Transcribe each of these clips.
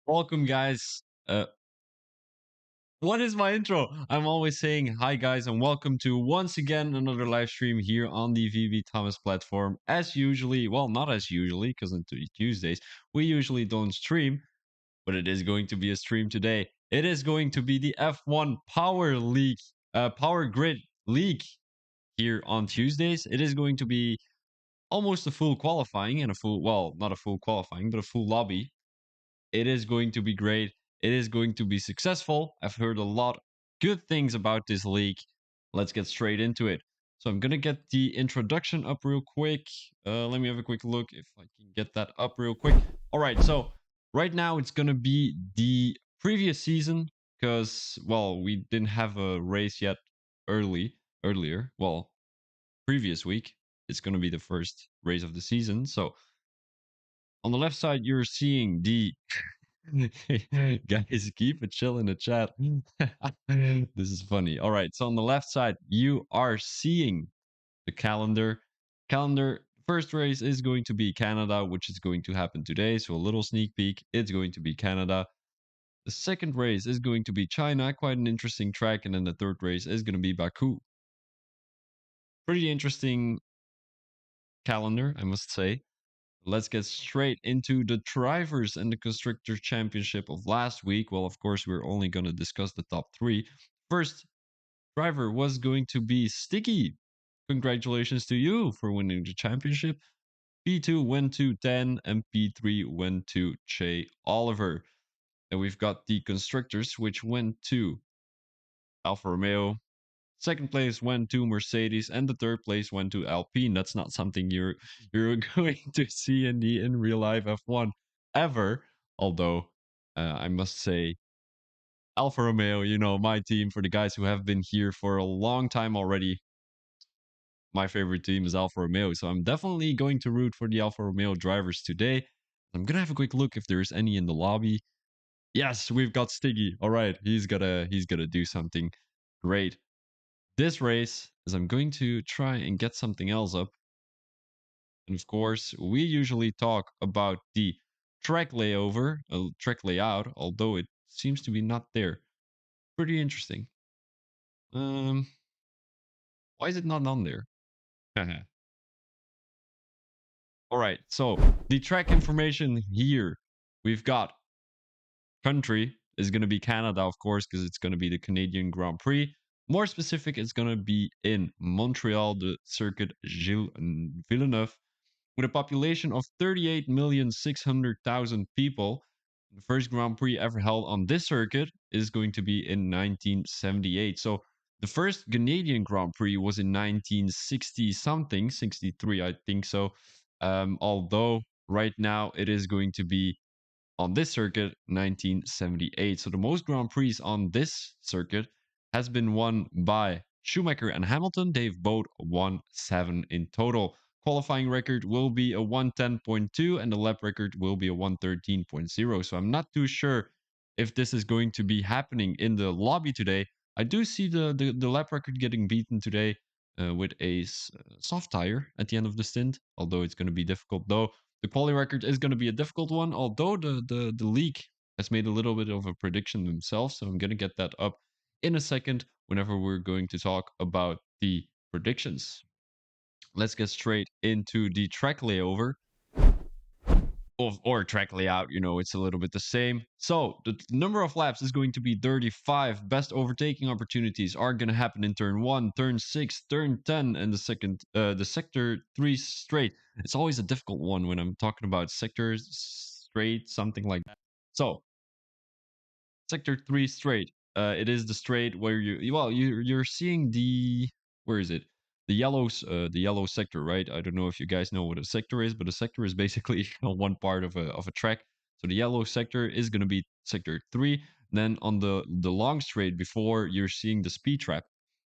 Welcome, guys. What is my intro? I'm always saying hi, guys, and welcome to once again another live stream here on the VB Thomas platform. As usually, well, not as usually, because on Tuesdays we usually don't stream, but it is going to be a stream today. It is going to be the F1 Power League, Power Grid League here on Tuesdays. It is going to be almost a full qualifying and a full, well, not a full qualifying, but a full lobby. It is going to be great. It is going to be successful. I've heard a lot good things about this league. Let's get straight into it. So I'm gonna get the introduction up real quick. Let me have a quick look if I can get that up real quick. All right, so right now it's gonna be the previous season because well we didn't have a race yet earlier. Well, previous week it's gonna be the first race of the season. So on the left side you're seeing the guys, keep it chill in the chat. This is funny. All right, so on the left side, you are seeing the calendar. First race is going to be Canada, which is going to happen today. So a little sneak peek. It's going to be Canada. The second race is going to be China, quite an interesting track, and then the third race is going to be Baku. Pretty interesting calendar, I must say. Let's get straight into the drivers and the constructor championship of last week. Well, of course, we're only going to discuss the top three. First driver was going to be Sticky. Congratulations to you for winning the championship. P2 went to 10 and P3 went to Che Oliver. And we've got the constructors, which went to Alfa Romeo. Second place went to Mercedes, and the third place went to Alpine. That's not something you're going to see in real life F1 ever. Although I must say, Alfa Romeo, my team, for the guys who have been here for a long time already. My favorite team is Alfa Romeo, so I'm definitely going to root for the Alfa Romeo drivers today. I'm gonna have a quick look if there's any in the lobby. Yes, we've got Stiggy. All right, he's gonna do something great. This race is I'm going to try and get something else up. And of course, we usually talk about the track track layout, although it seems to be not there. Pretty interesting. Um, why is it not on there? All right, so the track information here, we've got country is going to be Canada, of course, because it's going to be the Canadian Grand Prix. More specific, it's going to be in Montreal, the circuit Gilles Villeneuve, with a population of 38,600,000 people. The first Grand Prix ever held on this circuit is going to be in 1978. So the first Canadian Grand Prix was in 1960 something, 63, I think so. Although right now it is going to be on this circuit 1978. So the most Grand Prix on this circuit has been won by Schumacher and Hamilton. They've both won 7 in total. Qualifying record will be a 110.2 and the lap record will be a 113.0. So I'm not too sure if this is going to be happening in the lobby today. I do see the lap record getting beaten today with a soft tire at the end of the stint, although it's going to be difficult though. The quality record is going to be a difficult one, although the league has made a little bit of a prediction themselves. So I'm going to get that up in a second whenever we're going to talk about the predictions. Let's get straight into the track layover or track layout. It's a little bit the same. So the number of laps is going to be 35. Best overtaking opportunities are going to happen in turn 1, turn 6, turn 10, and the sector 3 straight. It's always a difficult one when I'm talking about sectors straight, something like that. So sector 3 straight. It is the straight where you're seeing the, where is it? The yellow sector, right? I don't know if you guys know what a sector is, but a sector is basically one part of a track. So the yellow sector is going to be sector 3. Then on the long straight before you're seeing the speed trap,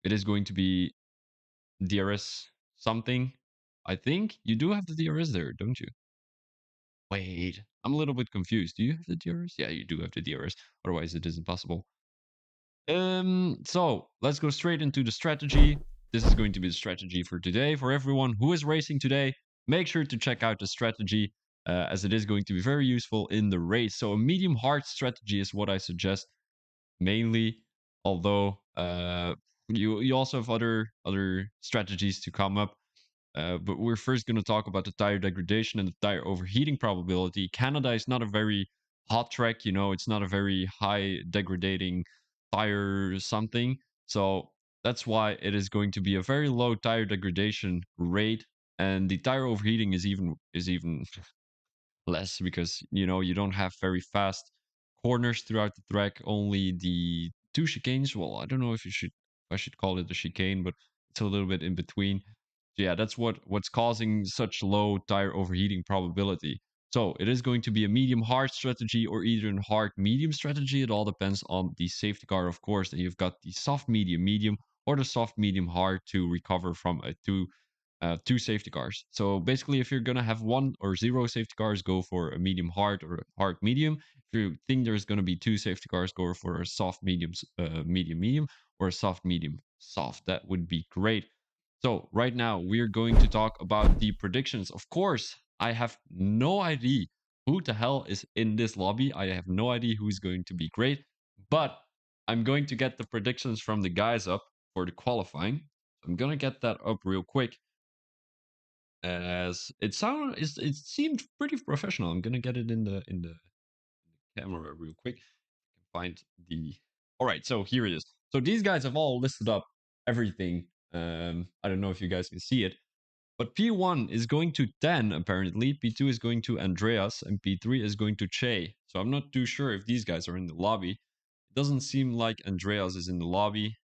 it is going to be DRS something. I think you do have the DRS there, don't you? Wait, I'm a little bit confused. Do you have the DRS? Yeah, you do have the DRS. Otherwise, it isn't possible. So let's go straight into the strategy. This is going to be the strategy for today. For everyone who is racing today, make sure to check out the strategy. as it is going to be very useful in the race. So a medium hard strategy is what I suggest mainly. Although you also have other strategies to come up. But we're first going to talk about the tire degradation and the tire overheating probability. Canada is not a very hot track, you know, it's not a very high degrading tire something. So that's why it is going to be a very low tire degradation rate, and the tire overheating is even less because you know you don't have very fast corners throughout the track. Only the two chicanes. Well, I don't know if I should call it a chicane, but it's a little bit in between. So yeah, that's what's causing such low tire overheating probability. So it is going to be a medium hard strategy or either a hard medium strategy. It all depends on the safety car, of course. And you've got the soft medium medium or the soft medium hard to recover from a two safety cars. So basically, if you're gonna have one or zero safety cars, go for a medium hard or a hard medium. If you think there's gonna be two safety cars, go for a soft medium, medium medium, or a soft medium soft. That would be great. So right now we're going to talk about the predictions. Of course, I have no idea who the hell is in this lobby. I have no idea who's going to be great, but I'm going to get the predictions from the guys up for the qualifying. I'm gonna get that up real quick as it seemed pretty professional. I'm gonna get it in the camera real quick. Find the all right. So here it is. So these guys have all listed up everything. I don't know if you guys can see it, but P1 is going to 10 apparently. P2 is going to Andreas, and P3 is going to Che. So I'm not too sure if these guys are in the lobby. It doesn't seem like Andreas is in the lobby.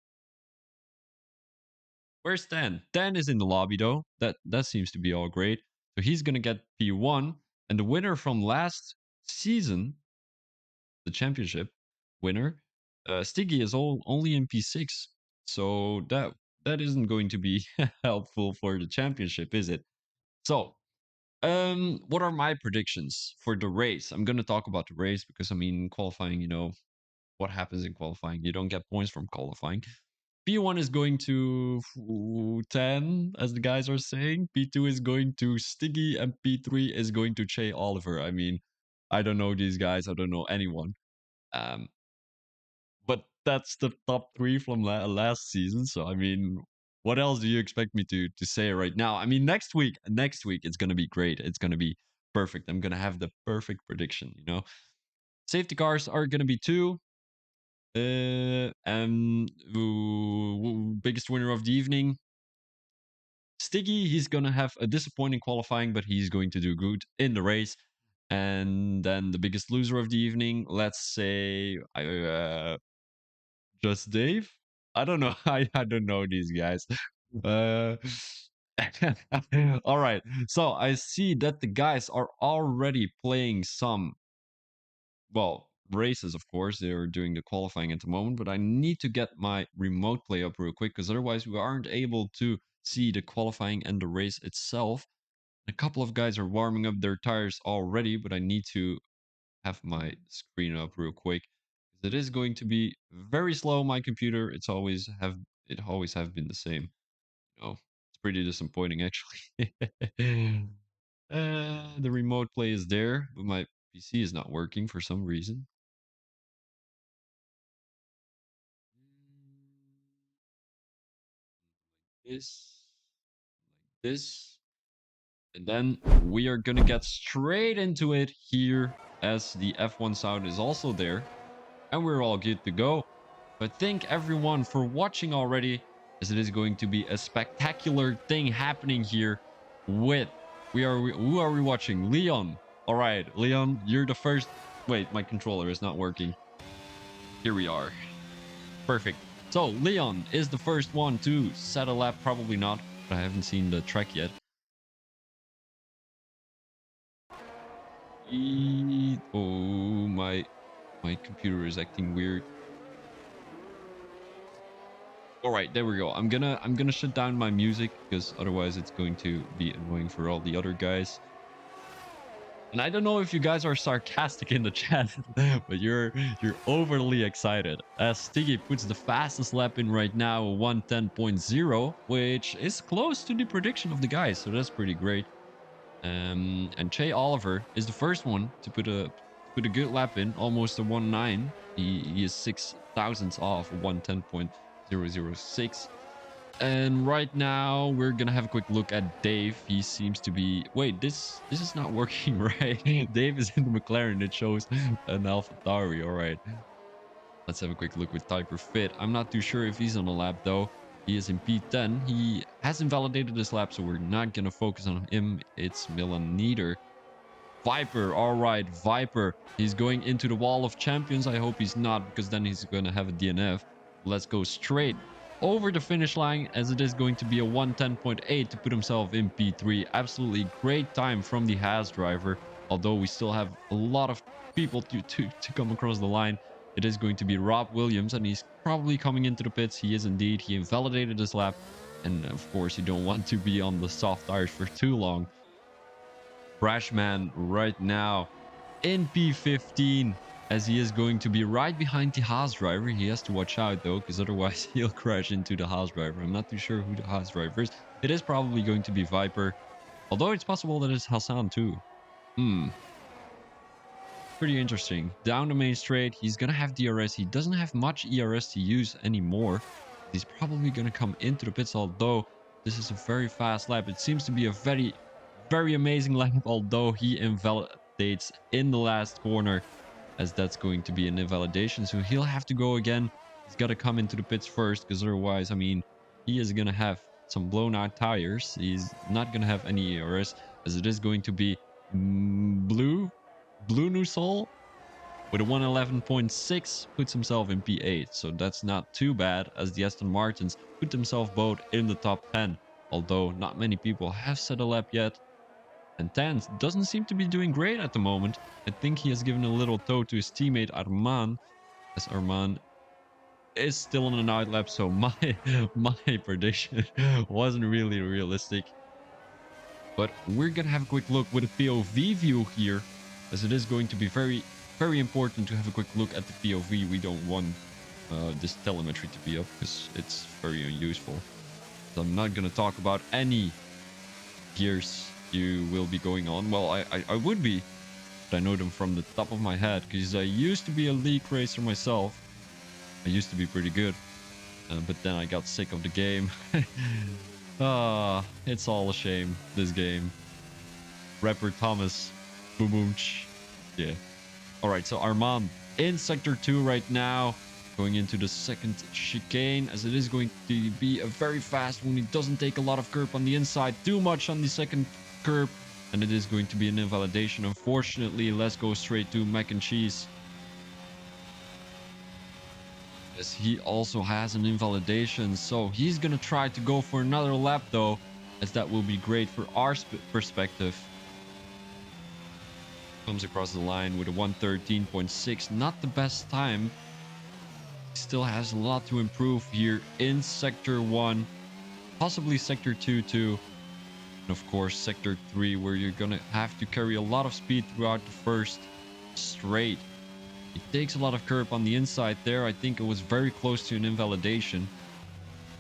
Where's 10? 10 is in the lobby though. That seems to be all great. So he's gonna get P1, and the winner from last season, the championship winner, Stiggy is only in P6. So that isn't going to be helpful for the championship, is it? So what are my predictions for the race? I'm gonna talk about the race because I mean qualifying, you know, what happens in qualifying. You don't get points from qualifying. P1 is going to 10, as the guys are saying. P2 is going to Stiggy, and P3 is going to Che Oliver. I mean, I don't know these guys. I don't know anyone. Um, but that's the top three from last season. So I mean, what else do you expect me to say right now? I mean, next week it's gonna be great. It's gonna be perfect. I'm gonna have the perfect prediction. You know, safety cars are gonna be two. Biggest winner of the evening, Stiggy. He's gonna have a disappointing qualifying, but he's going to do good in the race. And then the biggest loser of the evening, let's say, just Dave. I don't know. I don't know these guys. Uh, all right. So I see that the guys are already playing some, well, races, of course. They're doing the qualifying at the moment, but I need to get my remote play up real quick because otherwise we aren't able to see the qualifying and the race itself. A couple of guys are warming up their tires already, but I need to have my screen up real quick. It is going to be very slow. My computer, it always have been the same. You know, it's pretty disappointing actually. The remote play is there, but my PC is not working for some reason. This, like this, and then we are gonna get straight into it here as the F1 sound is also there, and we're all good to go. But thank everyone for watching already, as it is going to be a spectacular thing happening here with who are we watching? Leon. All right, Leon, you're the first. Wait, my controller is not working. Here we are. Perfect. So Leon is the first one to set a lap. Probably not, but I haven't seen the track yet. Oh, my computer is acting weird. All right, there we go. I'm gonna shut down my music because otherwise it's going to be annoying for all the other guys. And I don't know if you guys are sarcastic in the chat, but you're overly excited. As Stiggy puts the fastest lap in right now, 110.0, which is close to the prediction of the guys, so that's pretty great. And Che Oliver is the first one to put a good lap in, almost a 1.9. He is 6 thousandths off, 110.006. And right now we're gonna have a quick look at Dave. He seems to be this is not working right. Dave is in the McLaren. It shows an AlphaTauri. All right. Let's have a quick look with Typer Fit. I'm not too sure if he's on the lap though. He is in P10. He hasn't validated this lap, so we're not gonna focus on him. It's Milan Nieder. Viper, all right, Viper. He's going into the wall of champions. I hope he's not, because then he's gonna have a DNF. Let's go straight over the finish line, as it is going to be a 110.8 to put himself in P3. Absolutely great time from the Haas driver. Although we still have a lot of people to come across the line. It is going to be Rob Williams, and he's probably coming into the pits. He is indeed. He invalidated his lap. And of course, you don't want to be on the soft tires for too long. Brashman right now in P15, as he is going to be right behind the Haas driver. He has to watch out though, because otherwise he'll crash into the Haas driver. I'm not too sure who the Haas driver is. It is probably going to be Viper, although it's possible that it's Hassan too. Pretty interesting. Down the main straight, he's gonna have DRS. He doesn't have much ERS to use anymore. He's probably gonna come into the pits, although this is a very fast lap. It seems to be a very amazing lap, although he invalidates in the last corner, as that's going to be an invalidation. So he'll have to go again. He's got to come into the pits first, because otherwise, I mean, he is going to have some blown out tires. He's not going to have any ERS, as it is going to be Blue New Soul with a 111.6 puts himself in P8. So that's not too bad, as the Aston Martins put themselves both in the top 10. Although not many people have set a lap yet. And Tans doesn't seem to be doing great at the moment. I think he has given a little toe to his teammate Arman, as Arman is still on an out lap. So my prediction wasn't really realistic. But we're gonna have a quick look with a POV view here, as it is going to be very important to have a quick look at the POV. We don't want this telemetry to be up, because it's very unuseful. So I'm not gonna talk about any gears you will be going on. Well, I would be, but I know them from the top of my head, because I used to be a league racer myself. I used to be pretty good, but then I got sick of the game. It's all a shame, this game. Rapper Thomas, boomch. Yeah. All right, so Armand in sector 2 right now, going into the second chicane, as it is going to be a very fast one. He doesn't take a lot of curb on the inside, too much on the second curb, and it is going to be an invalidation. Unfortunately, let's go straight to Mac and Cheese, as he also has an invalidation. So he's gonna try to go for another lap though, as that will be great for our perspective. Comes across the line with a 113.6, not the best time. Still has a lot to improve here in sector 1, possibly sector 2 too, and of course sector 3, where you're gonna have to carry a lot of speed throughout the first straight. It takes a lot of curb on the inside there. I think it was very close to an invalidation.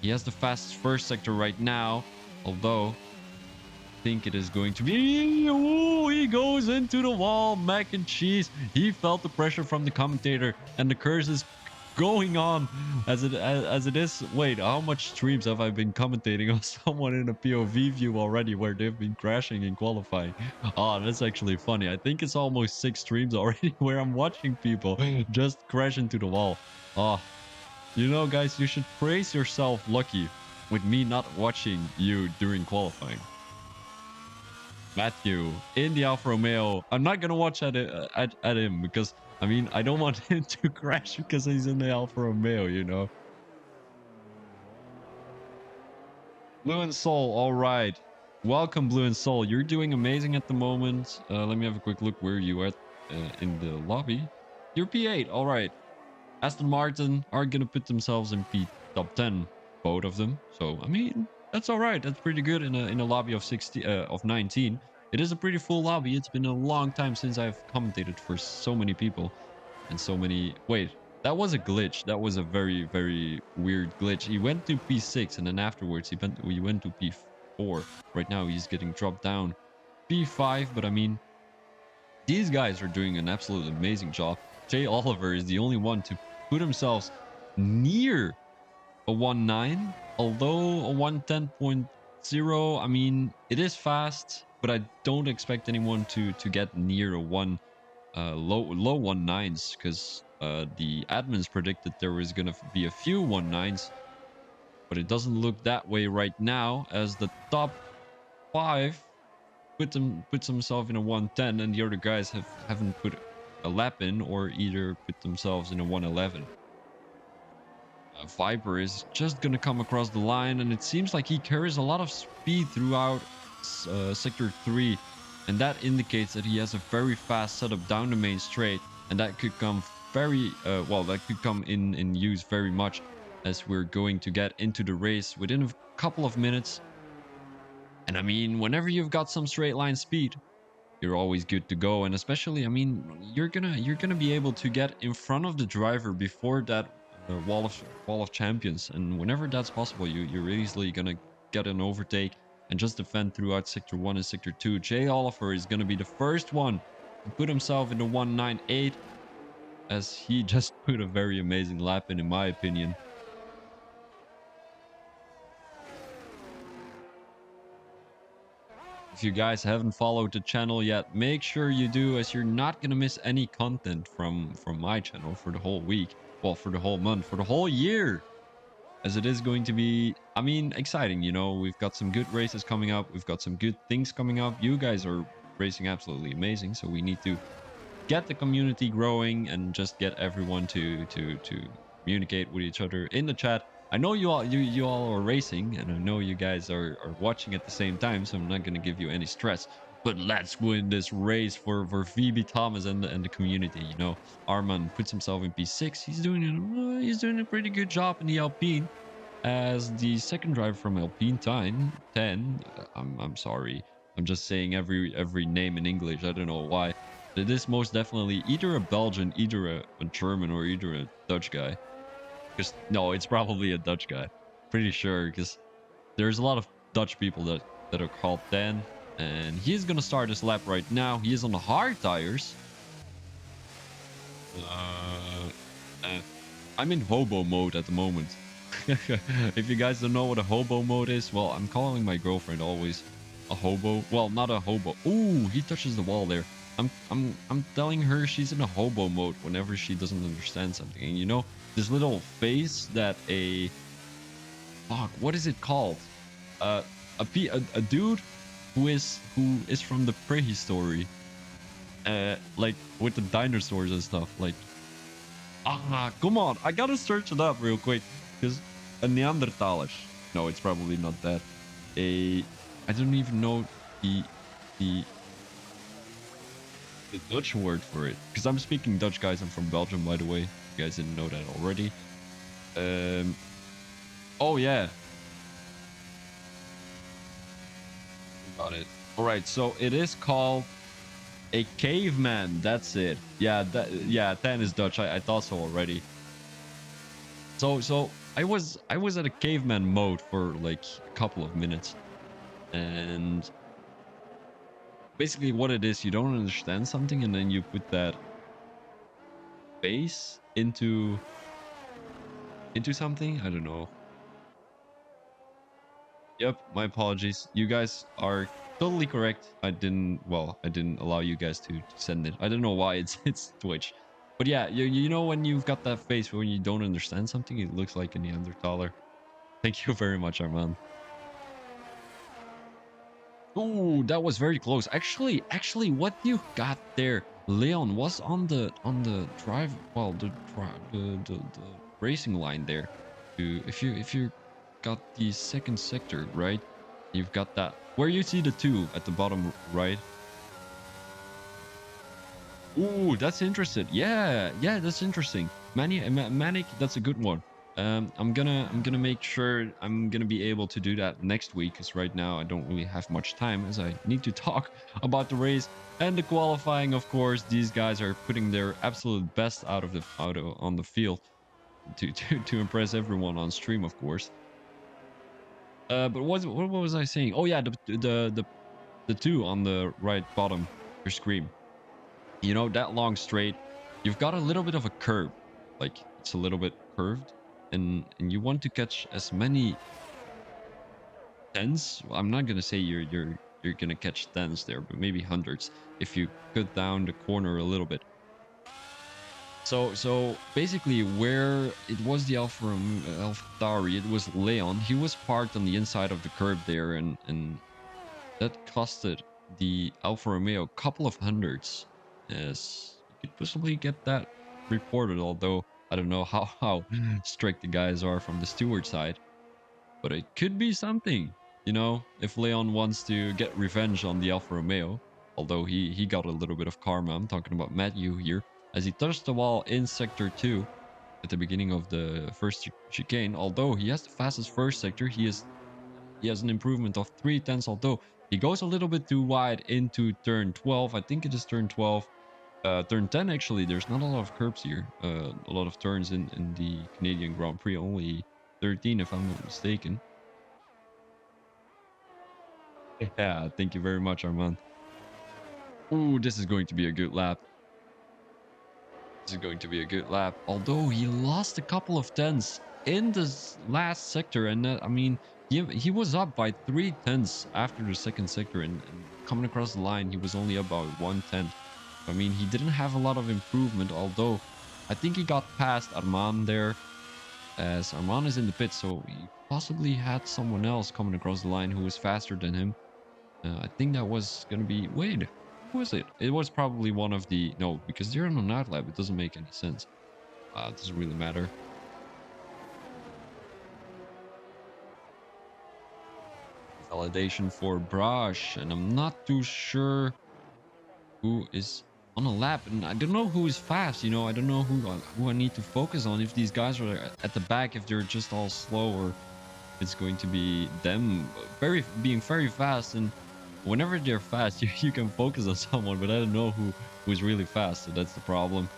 He has the fastest first sector right now, although I think it is going to be... Ooh, he goes into the wall. Mac and Cheese, he felt the pressure from the commentator, and the curse is going on as it is. Wait, how much streams have I been commentating on someone in a POV view already, where they've been crashing in qualifying? Oh, that's actually funny. I think it's almost 6 streams already where I'm watching people just crash into the wall. Oh, you know, guys, you should praise yourself lucky with me not watching you during qualifying. Matthew in the Alfa Romeo. I'm not gonna watch at him, because I mean, I don't want him to crash because he's in the Alfa Romeo, you know. Blue and Soul, all right. Welcome, Blue and Soul. You're doing amazing at the moment. Let me have a quick look where you at in the lobby. You're P8, all right. Aston Martin are gonna put themselves in P top 10, both of them. So I mean, that's all right. That's pretty good in a lobby of 19. It is a pretty full lobby. It's been a long time since I've commentated for so many people and so many. Wait, that was a glitch. That was a very weird glitch. He went to P6, and then afterwards we went to P4. Right now he's getting dropped down. P5, but I mean, these guys are doing an absolutely amazing job. Jay Oliver is the only one to put himself near a 1.9, although a 110.0, I mean, it is fast, but I don't expect anyone to get near a low 1.9s, because the admins predicted there was going to be a few 1.9s, but it doesn't look that way right now, as the top 5 puts himself in a 110, and the other guys haven't put a lap in, or either put themselves in a 111. Viper is just gonna come across the line, and it seems like he carries a lot of speed throughout sector 3, and that indicates that he has a very fast setup down the main straight, and that could come very well, that could come in use very much, as we're going to get into the race within a couple of minutes. And I mean, whenever you've got some straight line speed, you're always good to go. And especially, I mean, you're gonna be able to get in front of the driver before that wall of champions. And whenever that's possible, you're easily gonna get an overtake and just defend throughout sector 1 and sector 2. Jay Oliver is gonna be the first one to put himself in the 198, as he just put a very amazing lap in my opinion. If you guys haven't followed the channel yet, make sure you do, as you're not going to miss any content from my channel for the whole week. Well, for the whole month, for the whole year. As it is going to be, I mean, exciting. You know, we've got some good races coming up. We've got some good things coming up. You guys are racing absolutely amazing. So we need to get the community growing and just get everyone to communicate with each other in the chat. I know you all are racing, and I know you guys are watching at the same time, so I'm not gonna give you any stress. But let's win this race for VB Thomas and the community. You know, Arman puts himself in P6. He's doing a pretty good job in the Alpine, as the second driver from Alpine time 10. I'm sorry. I'm just saying every name in English. I don't know why. It is most definitely either a Belgian, either a German, or either a Dutch guy. Because no, it's probably a Dutch guy. Pretty sure, because there's a lot of Dutch people that are called Dan, and he's gonna start his lap right now. He is on the hard tires. Uh, uh, I'm in hobo mode at the moment. If you guys don't know what a hobo mode is, well, I'm calling my girlfriend always a hobo. Well, not a hobo. Ooh, he touches the wall there. I'm telling her she's in a hobo mode whenever she doesn't understand something. And you know, this little face that a fuck, what is it called? A dude who is from the prehistory. Like with the dinosaurs and stuff. Like, come on, I gotta search it up real quick, because a Neanderthalish. No, it's probably not that. I don't even know the the the Dutch word for it, because I'm speaking Dutch, guys. I'm from Belgium, by the way. You guys didn't know that already. Oh yeah, got it. All right, so it is called a caveman. That's it. Yeah, yeah, 10 is Dutch. I thought so already. So I was at a caveman mode for like a couple of minutes, and basically what it is, you don't understand something, and then you put that face into something. I don't know. Yep, my apologies. You guys are totally correct. I didn't allow you guys to send it. I don't know why it's Twitch. But yeah, you know, when you've got that face when you don't understand something, it looks like a Neanderthaler. Thank you very much, Arman. Oh, that was very close. Actually, what you got there, Leon, was on the drive. Well, the racing line there. If you got the second sector right, you've got that where you see the two at the bottom right. Ooh, that's interesting. Yeah, that's interesting. Manic, that's a good one. I'm gonna make sure I'm gonna be able to do that next week, because right now I don't really have much time, as I need to talk about the race and the qualifying. Of course, these guys are putting their absolute best out on the field to impress everyone on stream, of course. But what was I saying? Oh yeah, the the two on the right bottom of your screen. You know, that long straight, you've got a little bit of a curve. Like it's a little bit curved, and you want to catch as many tens. I'm not gonna say you're gonna catch tens there, but maybe hundreds if you cut down the corner a little bit. So basically, where it was the Alpha Tauri, it was Leon. He was parked on the inside of the curb there, and that costed the Alfa Romeo a couple of hundreds. Yes, you could possibly get that reported, although I don't know how strict the guys are from the steward side. But it could be something, you know, if Leon wants to get revenge on the Alfa Romeo, although he got a little bit of karma. I'm talking about Matthew here, as he touched the wall in Sector 2 at the beginning of the first chicane. Although he has the fastest first sector, he has an improvement of 3 tenths, although he goes a little bit too wide into turn 12. I think it is turn 12. Turn 10, actually, there's not a lot of curbs here. A lot of turns in the Canadian Grand Prix, only 13 if I'm not mistaken. Yeah, thank you very much, Armand. Ooh, this is going to be a good lap. This is going to be a good lap. Although he lost a couple of tenths in this last sector, and I mean, he was up by 3 tenths after the second sector, and coming across the line, he was only up by 1 tenth. I mean, he didn't have a lot of improvement. Although I think he got past Armand there, as Armand is in the pit, so he possibly had someone else coming across the line who was faster than him. I think that was gonna be Wade. Who was it? It was probably one of the no, because they're on a night lab. It doesn't make any sense. It doesn't really matter. Validation for Brush, and I'm not too sure who is on a lap, and I don't know who is fast. You know, I don't know who I need to focus on. If these guys are at the back, if they're just all slow, or it's going to be them being very fast. And whenever they're fast, you can focus on someone, but I don't know who's really fast, so that's the problem.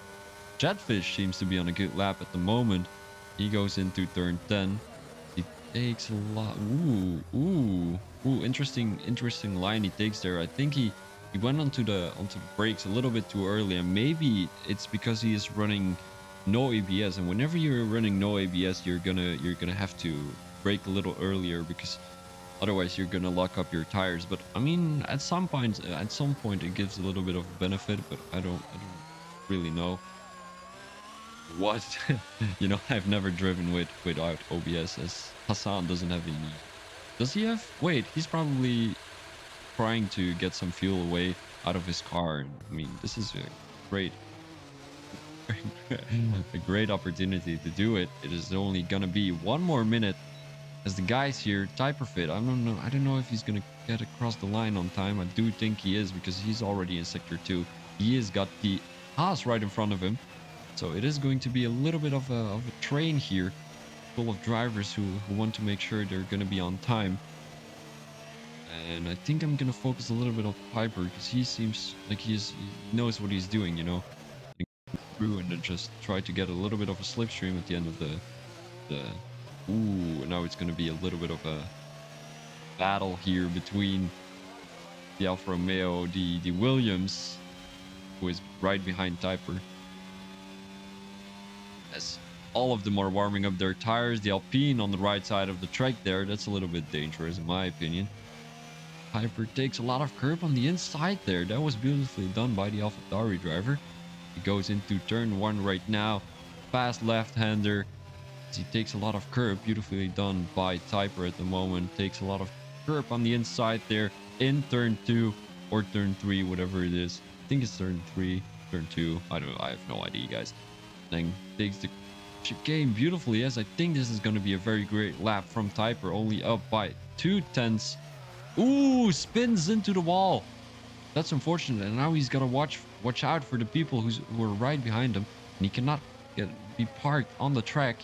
Jetfish seems to be on a good lap at the moment. He goes into turn 10. He takes a lot. Ooh, interesting line he takes there. I think he went onto the brakes a little bit too early, and maybe it's because he is running no ABS, and whenever you're running no ABS, you're gonna have to brake a little earlier, because otherwise you're gonna lock up your tires. But I mean, at some point it gives a little bit of a benefit, but I don't really know what. You know, I've never driven without OBS, as Hassan doesn't have any. Does he have? Wait, he's probably trying to get some fuel away out of his car. I mean, this is a great a great opportunity to do it. It is only gonna be 1 more minute, as the guys here, Typerfit, I don't know if he's gonna get across the line on time. I do think he is, because he's already in sector 2. He has got the Haas right in front of him, so it is going to be a little bit of a train here, full of drivers who want to make sure they're gonna be on time. And I think I'm gonna focus a little bit on Piper, because he seems like he knows what he's doing, you know, through and then just try to get a little bit of a slipstream at the end of the ooh, now it's going to be a little bit of a battle here between the Alfa Romeo, the Williams, who is right behind Typer, as all of them are warming up their tires. The Alpine on the right side of the track there, that's a little bit dangerous in my opinion. Typer takes a lot of curb on the inside there. That was beautifully done by the AlphaTauri driver. He goes into turn 1 right now, fast left-hander. He takes a lot of curb, beautifully done by Typer at the moment. Takes a lot of curb on the inside there in turn 2 or turn 3, whatever it is. I think it's turn 3, turn 2. I have no idea, guys. Then takes the chicane beautifully, as I think this is going to be a very great lap from Typer, only up by 2 tenths. Ooh, spins into the wall. That's unfortunate, and now he's got to watch out for the people who are right behind him, and he cannot be parked on the track.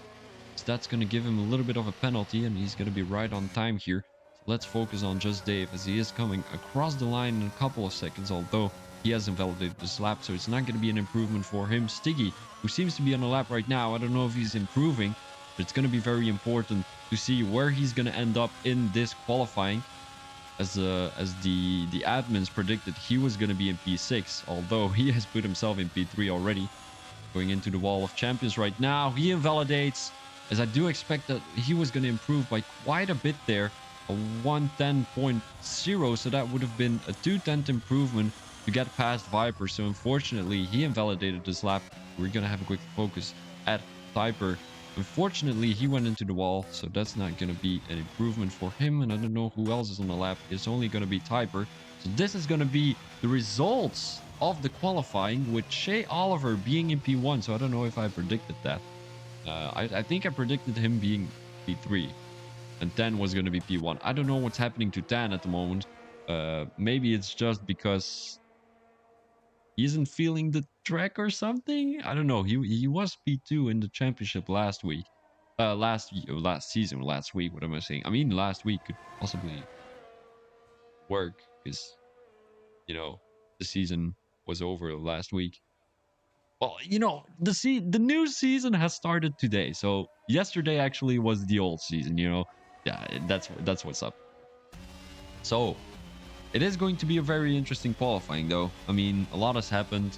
So that's going to give him a little bit of a penalty, and he's going to be right on time here. So let's focus on Just Dave, as he is coming across the line in a couple of seconds, although he hasn't validated this lap, so it's not going to be an improvement for him. Stiggy, who seems to be on the lap right now, I don't know if he's improving, but it's going to be very important to see where he's going to end up in this qualifying. as the admins predicted he was going to be in P6, although he has put himself in P3 already. Going into the Wall of Champions right now, he invalidates, as I do expect that he was going to improve by quite a bit there, a 110.0, so that would have been a 210 improvement to get past Viper. So unfortunately, he invalidated this lap. We're going to have a quick focus at Viper. Unfortunately, he went into the wall, so that's not going to be an improvement for him. And I don't know who else is on the lap. It's only going to be Typer. So this is going to be the results of the qualifying, with Shea Oliver being in P1. So I don't know if I predicted that. I think I predicted him being P3, and Tan was going to be P1. I don't know what's happening to Tan at the moment. Maybe it's just because he isn't feeling the track or something. I don't know. He was P2 in the championship last week. Last season, last week. What am I saying? I mean, last week could possibly work because the season was over last week. Well, the new season has started today. So yesterday actually was the old season. Yeah, that's what's up. So it is going to be a very interesting qualifying, though. I mean, a lot has happened.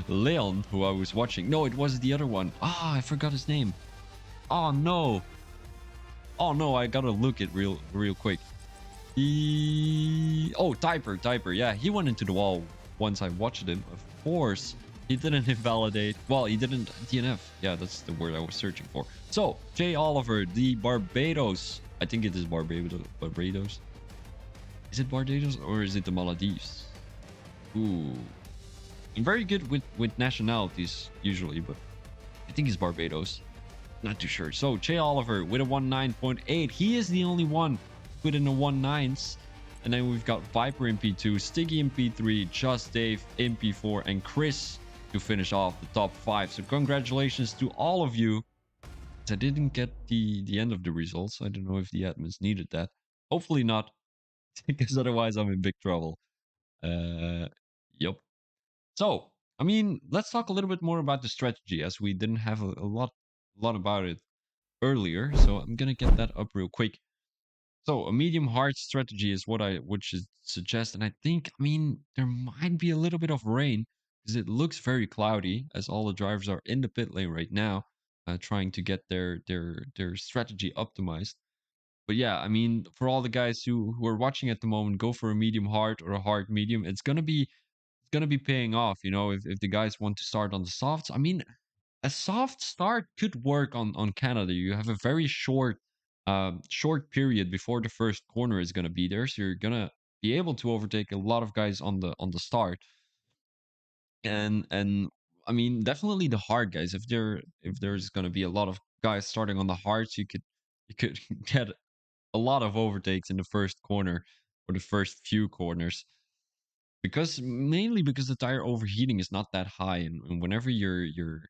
Leon, who I was watching. No, it was the other one. I forgot his name. Oh no. Oh no, I gotta look it real quick. Typer. Yeah, he went into the wall once I watched him. Of course, he didn't invalidate. Well, he didn't DNF. Yeah, that's the word I was searching for. So, Jay Oliver, the Barbados. I think it is Barbados. Is it Barbados or is it the Maldives? Ooh. I'm very good with nationalities usually, but I think it's Barbados. Not too sure. So, Jay Oliver with a 19.8. He is the only one within the 19s. And then we've got Viper in P2, Stiggy in P3, Just Dave in P4, and Chris to finish off the top 5. So congratulations to all of you. I didn't get the end of the results. I don't know if the admins needed that. Hopefully not, because otherwise I'm in big trouble. Yep. So, I mean, let's talk a little bit more about the strategy, as we didn't have a lot about it earlier. So I'm gonna get that up real quick. So a medium hard strategy is what I would suggest, and I think, I mean, there might be a little bit of rain because it looks very cloudy, as all the drivers are in the pit lane right now, trying to get their strategy optimized. But yeah, I mean, for all the guys who are watching at the moment, go for a medium hard or a hard medium. It's gonna be paying off, if the guys want to start on the softs. I mean, a soft start could work on Canada. You have a very short period before the first corner is gonna be there, so you're gonna be able to overtake a lot of guys on the start. And I mean, definitely the hard guys. If there's gonna be a lot of guys starting on the hards, you could get a lot of overtakes in the first corner or the first few corners, because mainly because the tire overheating is not that high, and whenever you're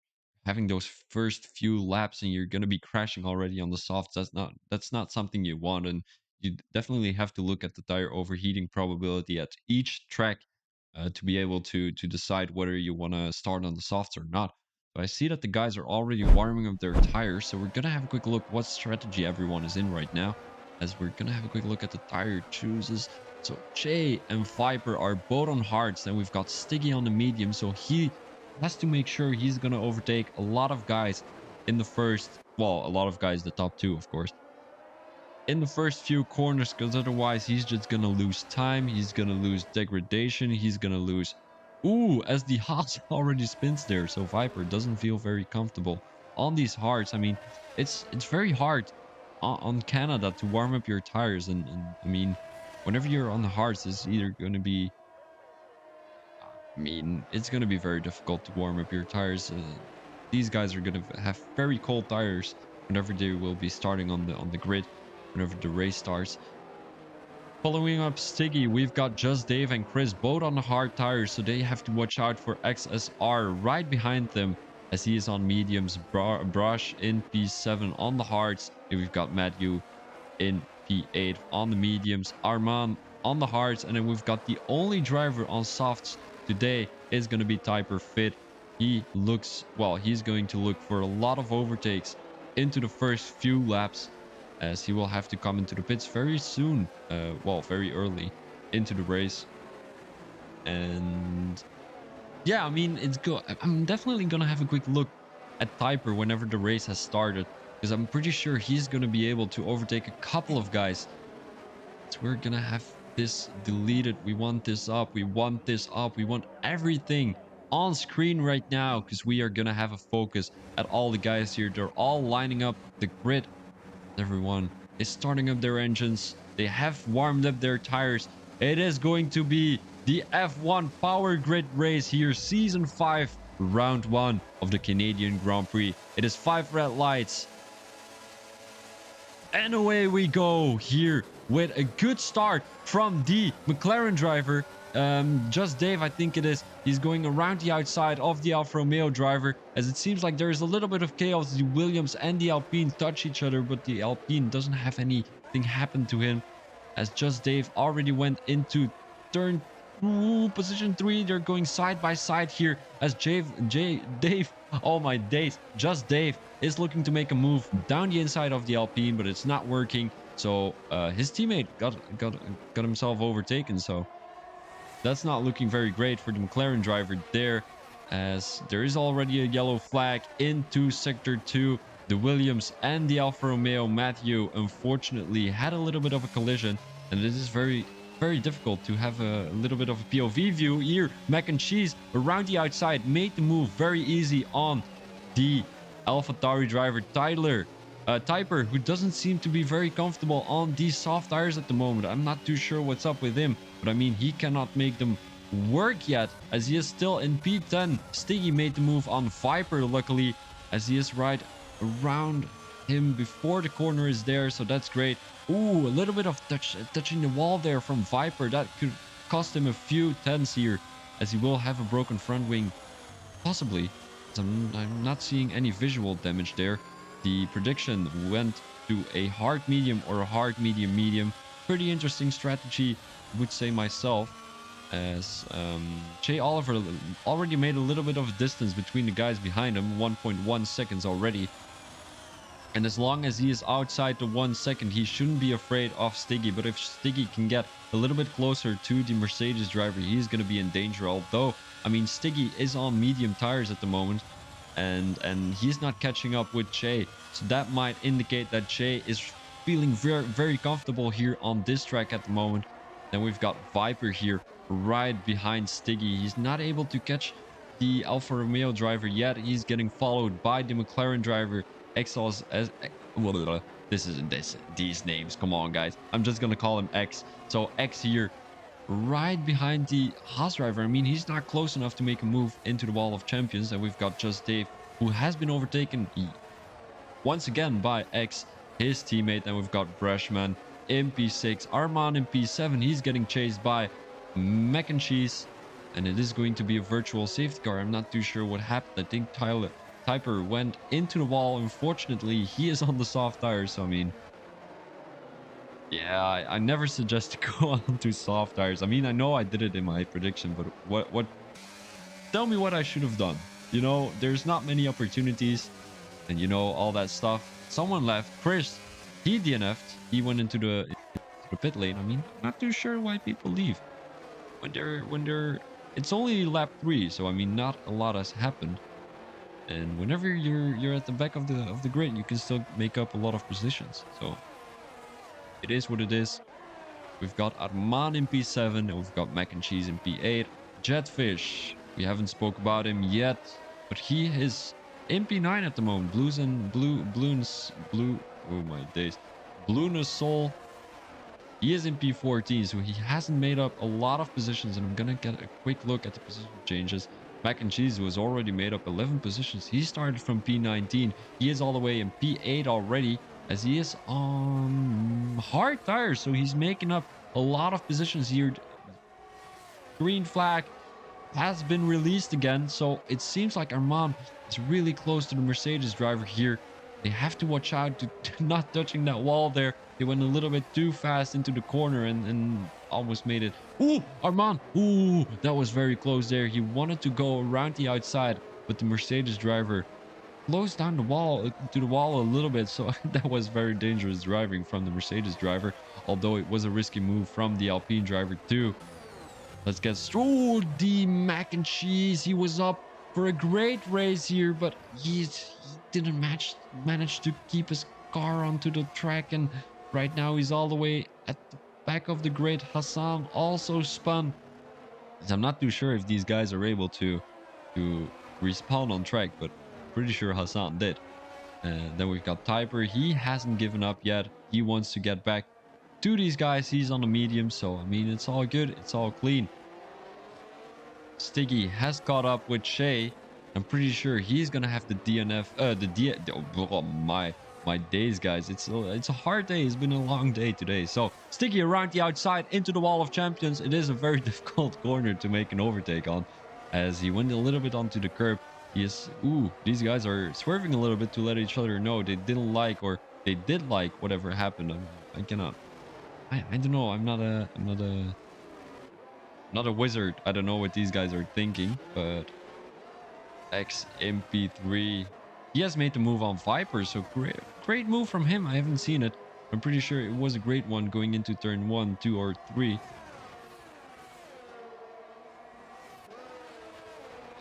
having those first few laps and you're going to be crashing already on the softs, that's not something you want. And you definitely have to look at the tire overheating probability at each track, to be able to decide whether you want to start on the softs or not. So I see that the guys are already warming up their tires, so we're going to have a quick look what strategy everyone is in right now, as we're going to have a quick look at the tire chooses. So Jay and Viper are both on hards. Then we've got Stiggy on the medium. So he has to make sure he's going to overtake a lot of guys in the first, well, a lot of guys, the top two, of course, in the first few corners, because otherwise he's just going to lose time. He's going to lose degradation. He's going to lose. Ooh, as the Haas already spins there. So Viper doesn't feel very comfortable on these hards. I mean, it's very hard on Canada to warm up your tires. And I mean, whenever you're on the hards, it's either going to be, I mean, it's going to be very difficult to warm up your tires. These guys are going to have very cold tires whenever they will be starting on the grid, whenever the race starts. Following up Stiggy, we've got Just Dave and Chris both on the hard tires, so they have to watch out for XSR right behind them, as he is on mediums. Brush in P7 on the hards. And we've got Matthew in P8 on the mediums, Arman on the hards, and then we've got the only driver on softs today is going to be Typer Fit. He's going to look for a lot of overtakes into the first few laps. as he will have to come into the pits very soon. Well, very early into the race. And yeah, I mean, it's good. I'm definitely gonna have a quick look at Typer whenever the race has started, because I'm pretty sure he's gonna be able to overtake a couple of guys. So we're gonna have this deleted. We want this up. We want this up. We want everything on screen right now, because we are gonna have a focus at all the guys here. They're all lining up the grid. Everyone is starting up their engines. They have warmed up their tires. It is going to be the F1 Power Grid race here, Season 5, Round 1 of the Canadian Grand Prix. It is 5 red lights. And away we go here with a good start from the McLaren driver. Just Dave, I think it is. He's going around the outside of the Alfa Romeo driver, as it seems like there is a little bit of chaos. The Williams and the Alpine touch each other, but the Alpine doesn't have anything happen to him, as Just Dave already went into turn position 3. They're going side by side here, as Dave, oh my days, Just Dave is looking to make a move down the inside of the Alpine, but it's not working. So his teammate got himself overtaken. So that's not looking very great for the McLaren driver there, as there is already a yellow flag into sector 2. The Williams and the Alfa Romeo Matthew unfortunately had a little bit of a collision, and it is very difficult to have a little bit of a POV view here. Mac and Cheese around the outside made the move very easy on the AlphaTauri driver Typer, who doesn't seem to be very comfortable on these soft tires at the moment. I'm not too sure what's up with him, but I mean, he cannot make them work yet, as he is still in P10. Stiggy made the move on Viper, luckily, as he is right around him before the corner is there, so that's great. Ooh, a little bit of touching the wall there from Viper. That could cost him a few tenths here, as he will have a broken front wing, possibly. I'm not seeing any visual damage there. The prediction went to a hard medium or a hard medium. Pretty interesting strategy, I would say myself, as Jay Oliver already made a little bit of distance between the guys behind him, 1.1 seconds already. And as long as he is outside the 1 second, he shouldn't be afraid of Stiggy. But if Stiggy can get a little bit closer to the Mercedes driver, he's going to be in danger. Although, I mean, Stiggy is on medium tires at the moment, and he's not catching up with Che, so that might indicate that Che is feeling very comfortable here on this track at the moment. Then we've got Viper here right behind Stiggy. He's not able to catch the Alfa Romeo driver yet. He's getting followed by the McLaren driver Exos. These names, come on guys, I'm just gonna call him X. So X here right behind the Haas driver. I mean, he's not close enough to make a move into the wall of champions. And we've got Just Dave, who has been overtaken once again by X, his teammate. And we've got Brashman in P6, Arman in P7. He's getting chased by Mac and Cheese, and it is going to be a virtual safety car. I'm not too sure what happened. I think Typer went into the wall. Unfortunately, he is on the soft tires. So I mean, yeah, I never suggest to go on to soft tires. I mean, I know I did it in my prediction, but what? Tell me what I should have done. You know, there's not many opportunities, and you know all that stuff. Someone left. Chris, he DNF'd. He went into the pit lane. I mean, not too sure why people leave when they're. It's only lap 3, so I mean, not a lot has happened. And whenever you're at the back of the grid, you can still make up a lot of positions. So it is what it is. We've got Arman in P7, and we've got Mac and Cheese in P8. Jetfish, we haven't spoke about him yet, but he is in P9 at the moment. Oh my days. Blueness Soul, he is in P14, so he hasn't made up a lot of positions, and I'm gonna get a quick look at the position changes. Mac and Cheese was already made up 11 positions. He started from P19. He is all the way in P8 already, as he is on hard tires, so he's making up a lot of positions here. Green flag has been released again, so it seems like Arman is really close to the Mercedes driver here. They have to watch out to not touching that wall there. They went a little bit too fast into the corner and almost made it. Ooh, Arman. Ooh, that was very close there. He wanted to go around the outside, but the Mercedes driver close down the wall to the wall a little bit. So that was very dangerous driving from the Mercedes driver, although it was a risky move from the Alpine driver too. Let's get the mac and cheese. He was up for a great race here, but he didn't manage to keep his car onto the track. And right now he's all the way at the back of the grid. Hassan also spun. I'm not too sure if these guys are able to respawn on track, but pretty sure Hassan did. Then we've got Typer. He hasn't given up yet. He wants to get back to these guys. He's on the medium, so I mean, it's all good. It's all clean. Stiggy has caught up with Shay. I'm pretty sure he's gonna have the DNF. Oh, my days, guys. It's a hard day. It's been a long day today. So Stiggy around the outside into the wall of champions. It is a very difficult corner to make an overtake on, as he went a little bit onto the curb. He is. Ooh, these guys are swerving a little bit to let each other know they didn't like, or they did like whatever happened. I cannot. I don't know. I'm not a wizard. I don't know what these guys are thinking, but XMP3, he has made the move on Viper, so great move from him. I haven't seen it. I'm pretty sure it was a great one going into turn 1, 2, or 3.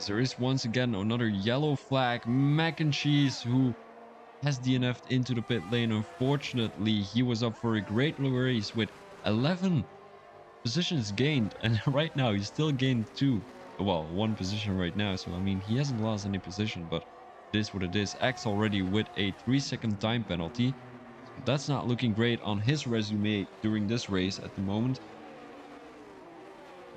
There is once again another yellow flag. Mac and Cheese, who has DNF'd into the pit lane. Unfortunately, he was up for a great race with 11 positions gained, and right now he's still gained 1 position right now. So I mean, he hasn't lost any position, but it is what it is. X already with a 3-second time penalty. That's not looking great on his resume during this race at the moment.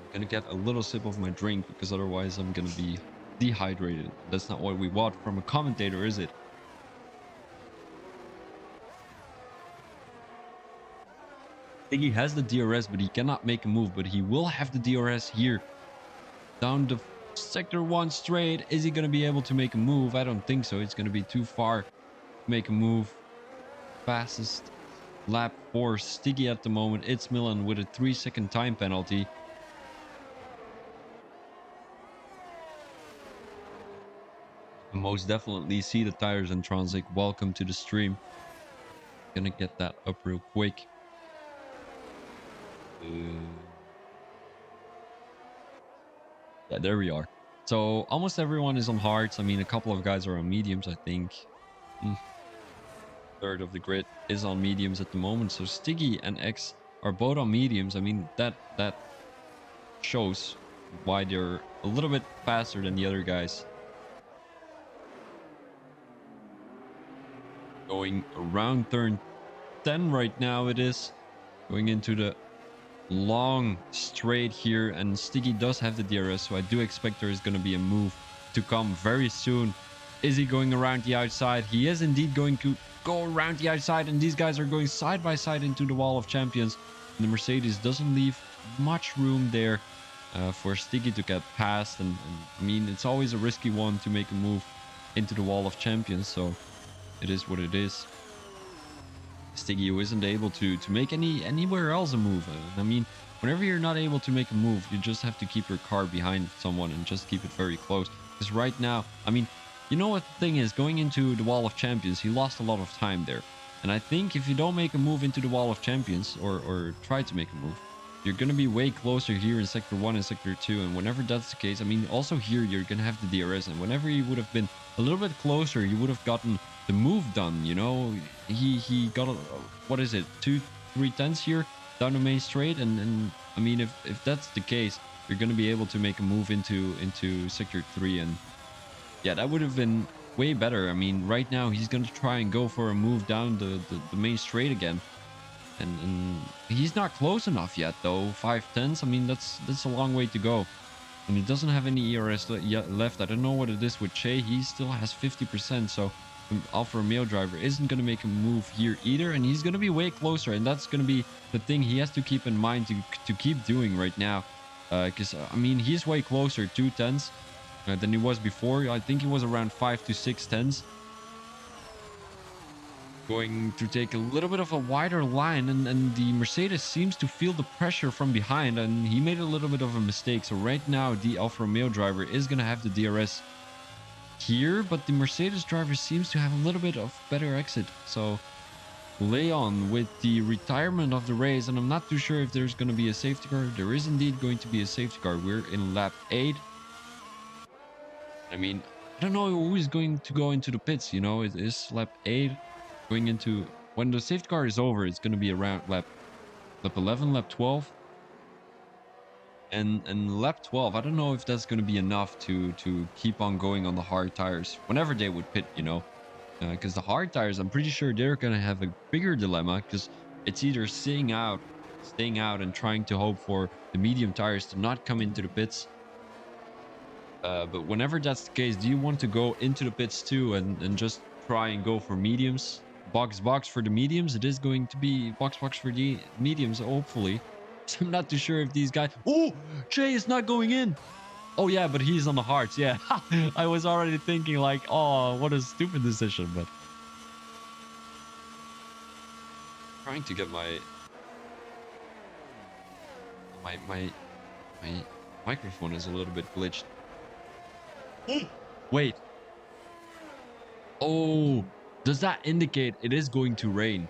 I'm gonna get a little sip of my drink, because otherwise I'm gonna be dehydrated. That's not what we want from a commentator, is it? Iggy has the DRS, but he cannot make a move. But he will have the DRS here down the sector 1 straight. Is he going to be able to make a move? I don't think so. It's going to be too far to make a move. Fastest lap for Stiggy at the moment. It's Milan with a 3-second time penalty. Most definitely see the tires and Transic. Welcome to the stream. Gonna get that up real quick. Yeah, there we are. So almost everyone is on hards. I mean, a couple of guys are on mediums, I think. Third of the grid is on mediums at the moment. So Stiggy and X are both on mediums. I mean, that shows why they're a little bit faster than the other guys. Going around turn 10 right now, it is. Going into the long straight here, and Stiggy does have the DRS, so I do expect there is going to be a move to come very soon. Is he going around the outside? He is indeed going to go around the outside, and these guys are going side by side into the wall of champions. And the Mercedes doesn't leave much room there for Stiggy to get past, and I mean, it's always a risky one to make a move into the wall of champions, so it is what it is. Stiggy, who isn't able to make anywhere else a move. I mean, whenever you're not able to make a move, you just have to keep your car behind someone and just keep it very close. Because right now, I mean, you know what the thing is, going into the wall of champions, he lost a lot of time there. And I think if you don't make a move into the wall of champions, or try to make a move, you're going to be way closer here in sector 1 and sector 2. And whenever that's the case, I mean, also here you're going to have the DRS, and whenever you would have been a little bit closer, you would have gotten the move done. You know, he got what is it, 2-3 tenths here down the main straight, and I mean, if that's the case, you're going to be able to make a move into sector 3, and yeah, that would have been way better. I mean, right now he's going to try and go for a move down the main straight again, and he's not close enough yet though. 5 tenths, I mean, that's a long way to go. And he doesn't have any ERS left. I don't know what it is with Che. He still has 50%, so Alfa Romeo driver isn't going to make a move here either, and he's going to be way closer, and that's going to be the thing he has to keep in mind to keep doing right now, because I mean, he's way closer 2 tenths than he was before. I think he was around 5 to 6 tenths. Going to take a little bit of a wider line, and the Mercedes seems to feel the pressure from behind, and he made a little bit of a mistake. So right now the Alfa Romeo driver is going to have the DRS here, but the Mercedes driver seems to have a little bit of better exit. So Leon with the retirement of the race, and I'm not too sure if there's going to be a safety car. There is indeed going to be a safety car. We're in lap 8. I mean, I don't know who is going to go into the pits, you know. It is lap 8 going into, when the safety car is over, it's going to be around lap 11, lap 12. And lap 12, I don't know if that's going to be enough to keep on going on the hard tires whenever they would pit, you know. Because the hard tires, I'm pretty sure they're going to have a bigger dilemma, because it's either staying out and trying to hope for the medium tires to not come into the pits. But whenever that's the case, do you want to go into the pits too and just try and go for mediums? Box for the mediums. It is going to be box for the mediums, hopefully. So I'm not too sure if these guys... Oh, Jay is not going in. Oh, yeah, but he's on the hards. Yeah, I was already thinking like, oh, what a stupid decision. But trying to get my microphone is a little bit glitched. Wait. Oh, does that indicate it is going to rain?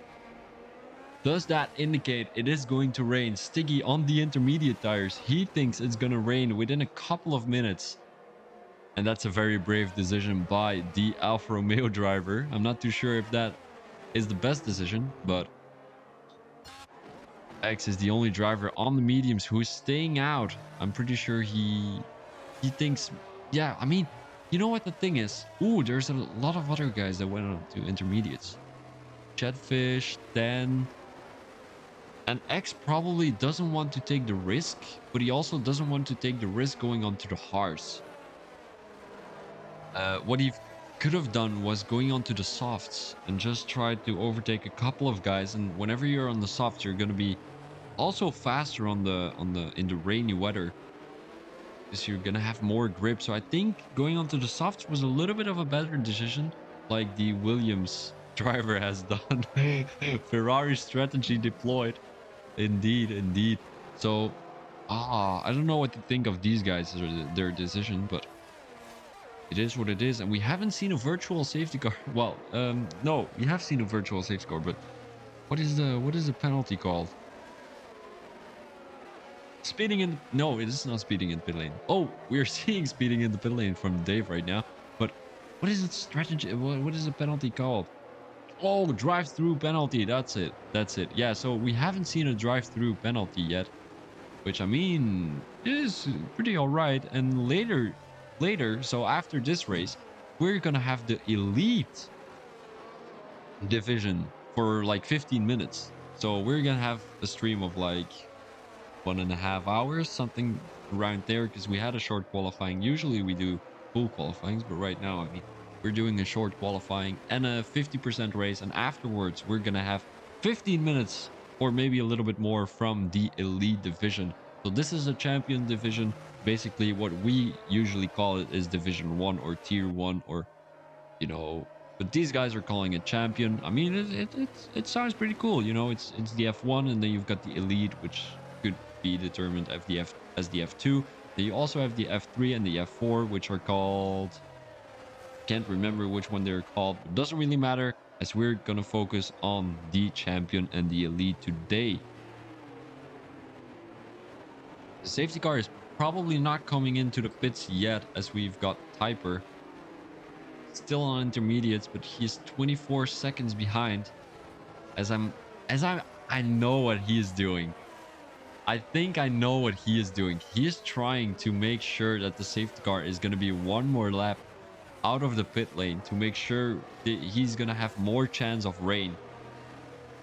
Does that indicate it is going to rain? Stiggy on the intermediate tires. He thinks it's going to rain within a couple of minutes. And that's a very brave decision by the Alfa Romeo driver. I'm not too sure if that is the best decision, but X is the only driver on the mediums who is staying out. I'm pretty sure he thinks, yeah, I mean, you know what the thing is? Ooh, there's a lot of other guys that went on to intermediates. Chatfish, Dan. And X probably doesn't want to take the risk, but he also doesn't want to take the risk going onto the hards. What he could have done was going onto the softs and just try to overtake a couple of guys. And whenever you're on the softs, you're going to be also faster in the rainy weather, because you're gonna have more grip. So I think going onto the softs was a little bit of a better decision, like the Williams driver has done. Ferrari strategy deployed. Indeed. So I don't know what to think of these guys or their decision, but it is what it is. And we haven't seen a virtual safety car. Well, no, we have seen a virtual safety car, but what is the penalty called? Speeding in... No, it is not speeding in pit lane. Oh, we're seeing speeding in the pit lane from Dave right now. But what is it strategy? What is the penalty called? Oh, drive-through penalty. That's it. Yeah, so we haven't seen a drive-through penalty yet, which, I mean, is pretty all right. And later, so after this race, we're going to have the elite division for like 15 minutes. So we're going to have a stream of like 1.5 hours, something around there, because we had a short qualifying. Usually we do full qualifyings, but right now, I mean, we're doing a short qualifying and a 50% race, and afterwards we're gonna have 15 minutes or maybe a little bit more from the elite division. So this is a champion division. Basically what we usually call it is division 1 or tier 1, or, you know, but these guys are calling it champion. I mean, it sounds pretty cool, you know. It's the F1, and then you've got the elite, which could be determined as the F2. Then you also have the F3 and the F4, which are called... Can't remember which one they're called. It doesn't really matter, as we're gonna focus on the champion and the elite today. The safety car is probably not coming into the pits yet, as we've got Typer still on intermediates, but he's 24 seconds behind. I know what he is doing. I think I know what he is doing. He is trying to make sure that the safety car is going to be one more lap out of the pit lane to make sure that he's going to have more chance of rain.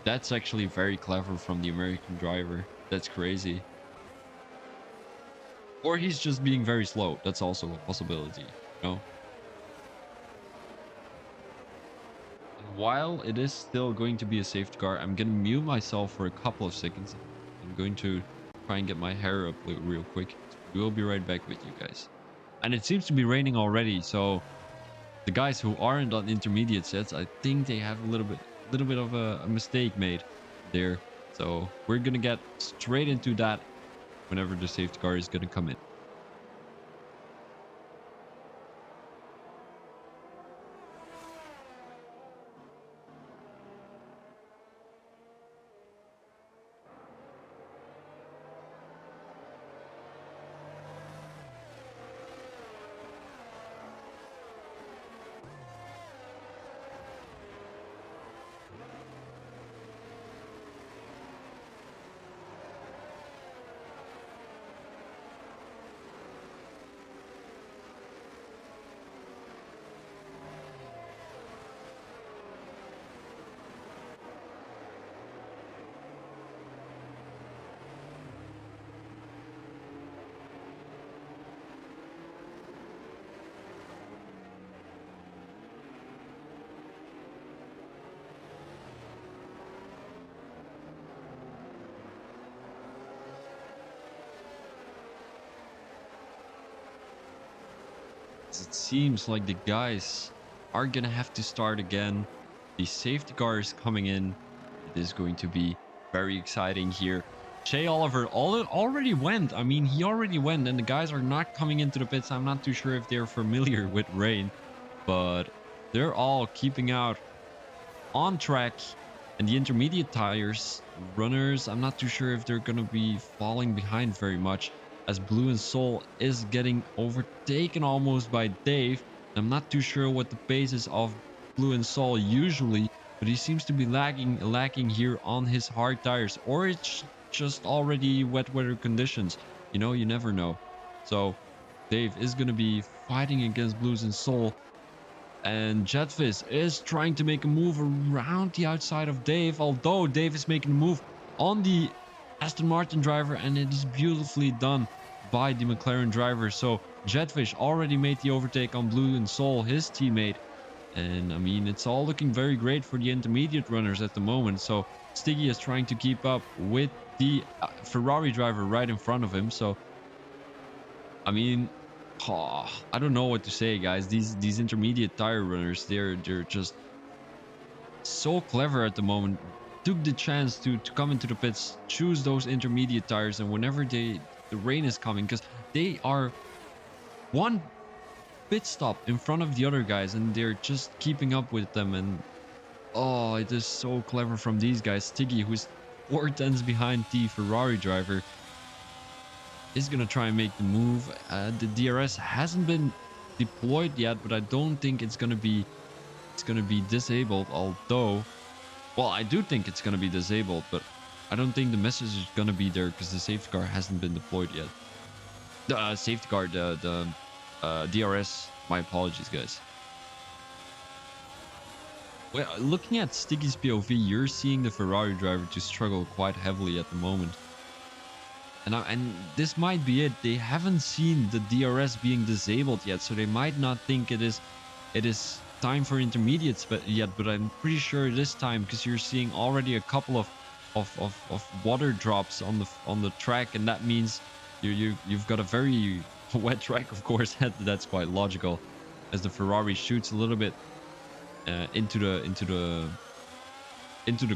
That's actually very clever from the American driver. That's crazy. Or he's just being very slow. That's also a possibility, you know? And while it is still going to be a safety car, I'm going to mute myself for a couple of seconds. I'm going to try and get my hair up real quick. We will be right back with you guys. And it seems to be raining already, so the guys who aren't on intermediate sets, I think they have a little bit of a mistake made there. So we're gonna get straight into that whenever the safety car is gonna come in. It seems like the guys are gonna have to start again. The safety car is coming in. It is going to be very exciting here. Shea Oliver already went. I mean, he already went, and the guys are not coming into the pits. I'm not too sure if they're familiar with rain, but they're all keeping out on track. And the intermediate tires runners, I'm not too sure if they're going to be falling behind very much, as Blue and Soul is getting overtaken almost by Dave. I'm not too sure what the pace is of Blue and Soul usually, but he seems to be lacking here on his hard tires, or it's just already wet weather conditions. You know, you never know. So Dave is going to be fighting against Blues and Soul, and Jetvis is trying to make a move around the outside of Dave, although Dave is making a move on the Aston Martin driver, and it is beautifully done by the McLaren driver. So Jetfish already made the overtake on Blue and Soul, his teammate. And I mean, it's all looking very great for the intermediate runners at the moment. So Stiggy is trying to keep up with the Ferrari driver right in front of him. So I mean, I don't know what to say, guys. These intermediate tire runners, they're just so clever at the moment. Took the chance to come into the pits, choose those intermediate tires, and whenever the rain is coming, because they are one pit stop in front of the other guys, and they're just keeping up with them. And oh, it is so clever from these guys. Stiggy, who's 4 tenths behind the Ferrari driver, is gonna try and make the move. The DRS hasn't been deployed yet, but I don't think it's gonna be disabled. Although, well, I do think it's gonna be disabled, but I don't think the message is gonna be there because the safety car hasn't been deployed yet. The safety car, the DRS. My apologies, guys. Well, looking at Stiggy's POV, you're seeing the Ferrari driver to struggle quite heavily at the moment. And this might be it. They haven't seen the DRS being disabled yet, so they might not think it is time for intermediates yet. But I'm pretty sure it is time, because you're seeing already a couple of water drops on the track, and that means you've got a very wet track. Of course, that's quite logical, as the Ferrari shoots a little bit into the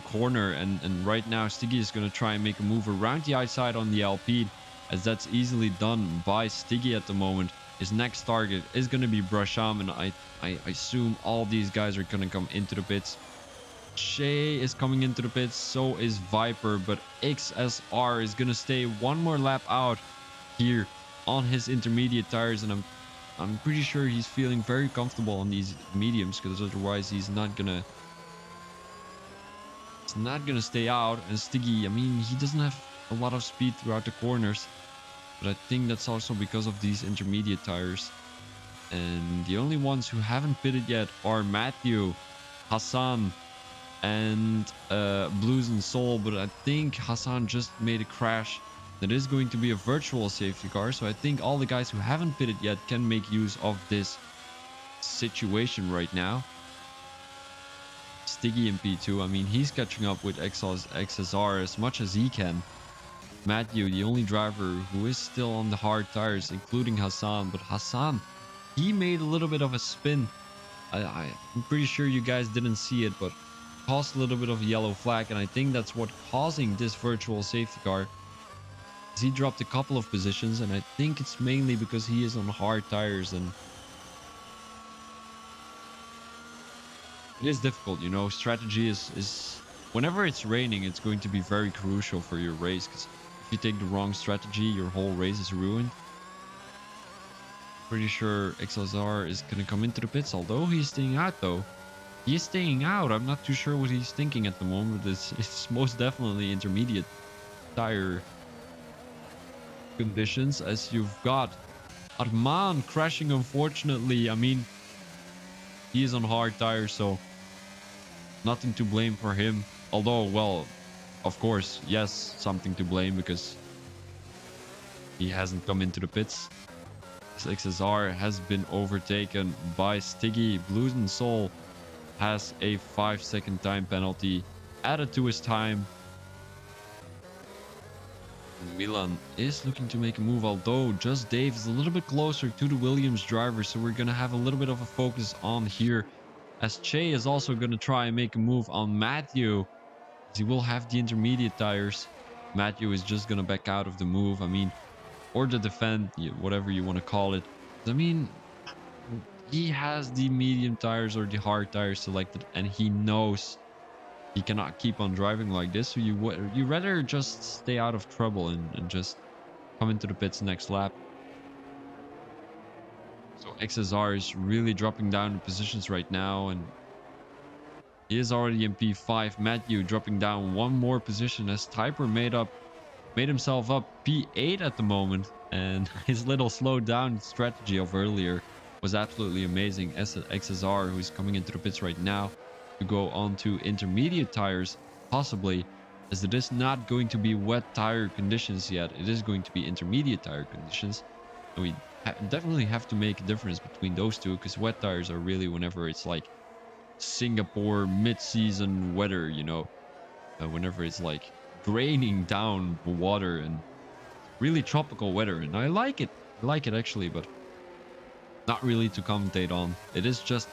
corner, and right now Stiggy is going to try and make a move around the outside on the Alpine, as that's easily done by Stiggy at the moment. His next target is going to be Brasham, and I assume all these guys are going to come into the pits. Shea is coming into the pits, so is Viper, but XSR is going to stay one more lap out here on his intermediate tires, and I'm pretty sure he's feeling very comfortable on these mediums, because otherwise he's not gonna stay out. And Stiggy, I mean, he doesn't have a lot of speed throughout the corners, but I think that's also because of these intermediate tires. And the only ones who haven't pitted yet are Matthew, Hassan, and Blues and Soul. But I think Hassan just made a crash. That is going to be a virtual safety car, so I think all the guys who haven't pitted yet can make use of this situation right now. Stiggy in P2, I mean, he's catching up with XSR as much as he can. Matthew, the only driver who is still on the hard tires, including Hassan, but Hassan, he made a little bit of a spin. I'm pretty sure you guys didn't see it, but caused a little bit of a yellow flag, and I think that's what causing this virtual safety car. He dropped a couple of positions, and I think it's mainly because he is on hard tires, and it is difficult, you know. Strategy is whenever it's raining, it's going to be very crucial for your race, because if you take the wrong strategy, your whole race is ruined. Pretty sure XLZR is gonna come into the pits, although he's staying out though. He is staying out. I'm not too sure what he's thinking at the moment. It's most definitely intermediate tire conditions, as you've got Arman crashing, unfortunately. I mean, he is on hard tires, so nothing to blame for him. Although, well, of course, yes, something to blame, because he hasn't come into the pits. XSR has been overtaken by Stiggy. Blues and Soul has a 5-second time penalty added to his time. Milan is looking to make a move, although Just Dave is a little bit closer to the Williams driver. So we're going to have a little bit of a focus on here, as Che is also going to try and make a move on Matthew, as he will have the intermediate tires. Matthew is just going to back out of the move. I mean, or the defend, whatever you want to call it. I mean, he has the medium tires or the hard tires selected, and he knows he cannot keep on driving like this. So you rather just stay out of trouble and just come into the pits next lap. So XSR is really dropping down in positions right now, and he is already in P5. Matthew dropping down one more position as Typer made himself up P8 at the moment, and his little slowed down strategy of earlier was absolutely amazing. As XSR, who's coming into the pits right now to go on to intermediate tires, possibly, as it is not going to be wet tire conditions yet. It is going to be intermediate tire conditions, and we definitely have to make a difference between those two, because wet tires are really whenever it's like Singapore mid-season weather, whenever it's like draining down the water and really tropical weather. And I like it actually, but not really to commentate on. It is just,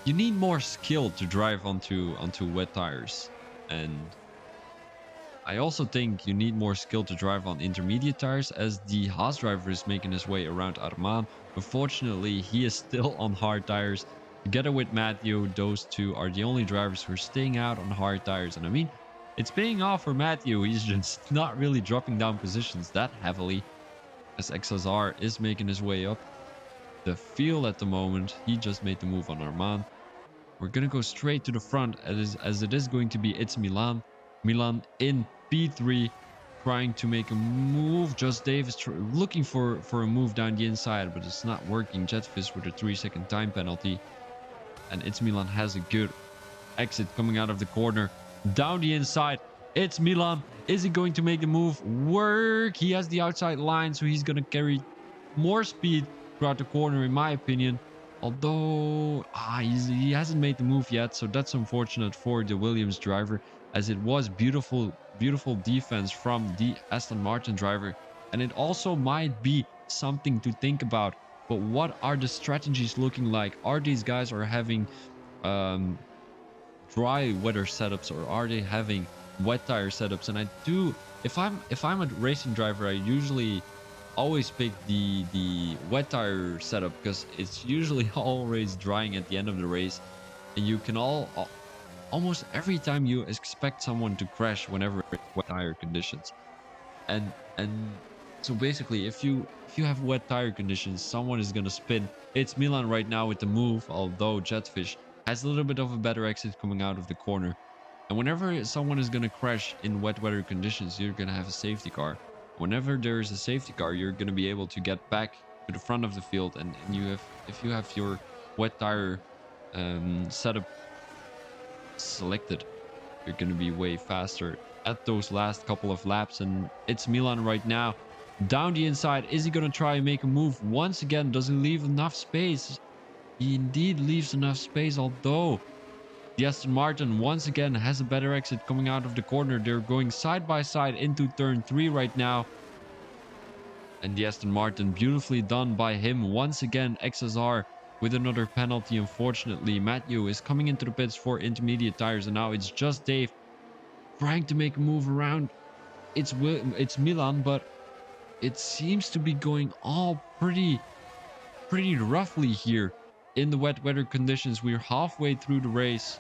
you need more skill to drive onto wet tires, and I also think you need more skill to drive on intermediate tires, as the Haas driver is making his way around Arman. Unfortunately, he is still on hard tires. Together with Matthew, those two are the only drivers who are staying out on hard tires. And I mean, it's paying off for Matthew. He's just not really dropping down positions that heavily, as XSR is making his way up the field at the moment. He just made the move on Arman. We're going to go straight to the front, as it is going to be It's Milan. Milan in P3, trying to make a move. Just Dave is looking for a move down the inside, but it's not working. Jetfish with a 3-second time penalty. And It's Milan has a good exit coming out of the corner. Down the inside, It's Milan. Is he going to make the move work? He has the outside line, so he's going to carry more speed throughout the corner, in my opinion. Although he hasn't made the move yet, so that's unfortunate for the Williams driver, as it was beautiful defense from the Aston Martin driver, and it also might be something to think about. But what are the strategies looking like? Are these guys having dry weather setups, or are they having wet tire setups? And if I'm a racing driver, I usually always pick the wet tire setup, because it's usually always drying at the end of the race, and you can almost every time you expect someone to crash whenever it's wet tire conditions. And so basically, if you have wet tire conditions, someone is going to spin. It's Milan right now with the move, although Jetfish has a little bit of a better exit coming out of the corner. And whenever someone is going to crash in wet weather conditions, you're going to have a safety car. Whenever there is a safety car, you're going to be able to get back to the front of the field, and if you have your wet tire setup selected, you're going to be way faster at those last couple of laps. And it's Milan right now down the inside. Is he going to try and make a move once again? Does he leave enough space? He indeed leaves enough space, although the Aston Martin once again has a better exit coming out of the corner. They're going side by side into turn 3 right now. And the Aston Martin, beautifully done by him once again. XSR with another penalty, unfortunately. Matthew is coming into the pits for intermediate tires, and now it's just Dave trying to make a move around. It's Milan, but it seems to be going all pretty roughly here in the wet weather conditions. We're halfway through the race,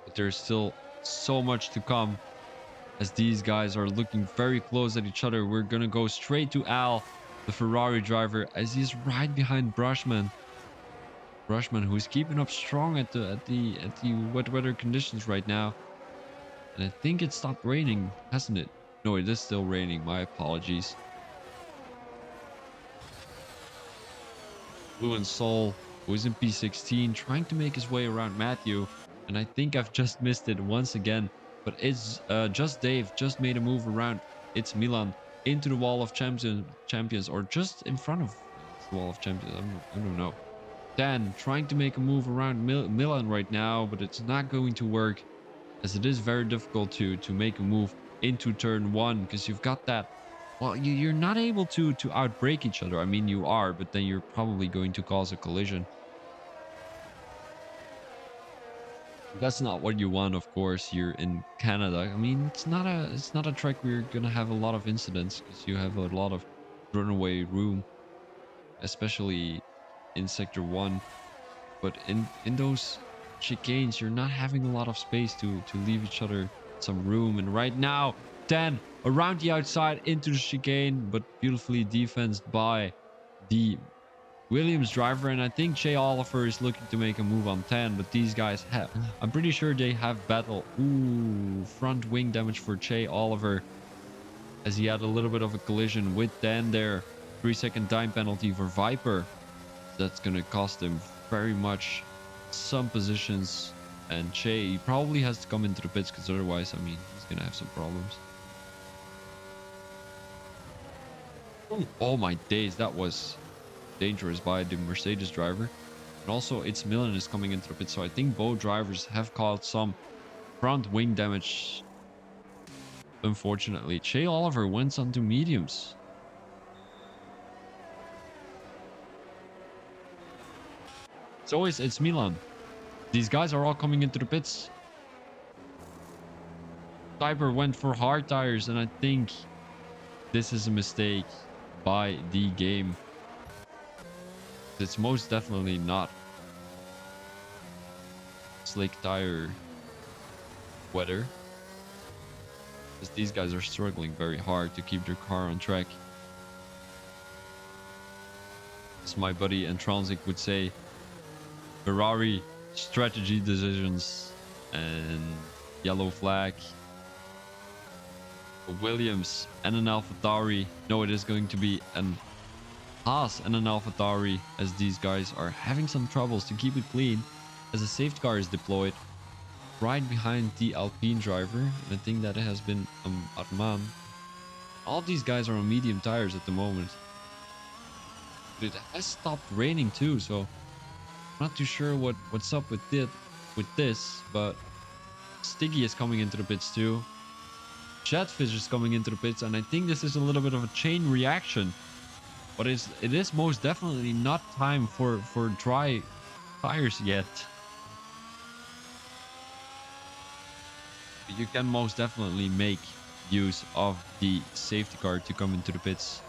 but there's still so much to come, as these guys are looking very close at each other. We're gonna go straight to Al, the Ferrari driver, as he's right behind Brushman, who's keeping up strong at the wet weather conditions right now. And I think it stopped raining, hasn't it? No, it is still raining. My apologies. Blue and Soul, who is in P16, trying to make his way around Matthew. And I think I've just missed it once again. But it's just Dave just made a move around. It's Milan into the wall of champions, or just in front of the wall of champions. I don't know. Dan trying to make a move around Milan right now, but it's not going to work, as it is very difficult to make a move into turn one, because you've got that. Well, you're not able to outbrake each other. I mean, you are, but then you're probably going to cause a collision. That's not what you want, of course, here in Canada. I mean, it's not a track where you're gonna have a lot of incidents because you have a lot of runaway room, especially in sector one. But in those chicanes, you're not having a lot of space to leave each other some room. And right now, Dan around the outside into the chicane, but beautifully defensed by the Williams driver. And I think Jay Oliver is looking to make a move on 10, but these guys have, I'm pretty sure they have battle. Ooh, front wing damage for Jay Oliver as he had a little bit of a collision with 10 there. 3-second time penalty for Viper. That's going to cost him very much some positions. And Jay, he probably has to come into the pits because otherwise, I mean, he's going to have some problems. Oh my days, that was dangerous by the Mercedes driver. And also, it's Milan is coming into the pit, so I think both drivers have caused some front wing damage. Unfortunately, Jay Oliver went onto mediums. It's Milan. These guys are all coming into the pits. Cyber went for hard tires, and I think this is a mistake by the game. It's most definitely not slick tire weather, because these guys are struggling very hard to keep their car on track. As my buddy Antransic would say, Ferrari strategy decisions and yellow flag. Williams and an AlphaTauri. No, it is going to be an Haas and an AlphaTauri, as these guys are having some troubles to keep it clean as a safety car is deployed right behind the Alpine driver. And I think that it has been Arman. All these guys are on medium tires at the moment. But it has stopped raining too, so I'm not too sure what's up with this, but Stiggy is coming into the pits too. Jetfish is coming into the pits, and I think this is a little bit of a chain reaction. But it is most definitely not time for dry tires yet. You can most definitely make use of the safety car to come into the pits.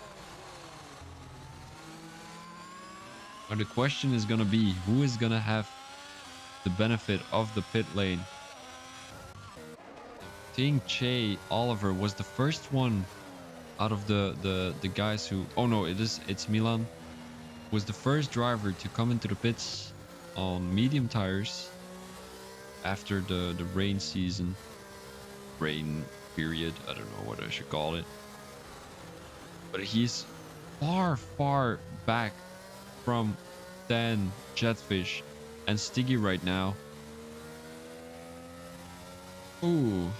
But the question is going to be, who is going to have the benefit of the pit lane? I think Jay Oliver was the first one out of the guys who, oh no, it's Milan, was the first driver to come into the pits on medium tires after the rain season, rain period, I don't know what I should call it. But he's far back from Dan, Jetfish, and Stiggy right now. Ooh.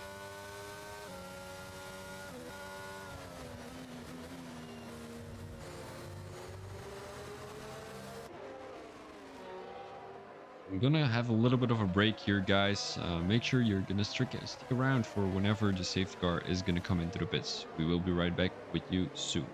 I'm gonna have a little bit of a break here, guys. Make sure you're gonna stick around for whenever the safety car is gonna come into the pits. We will be right back with you soon.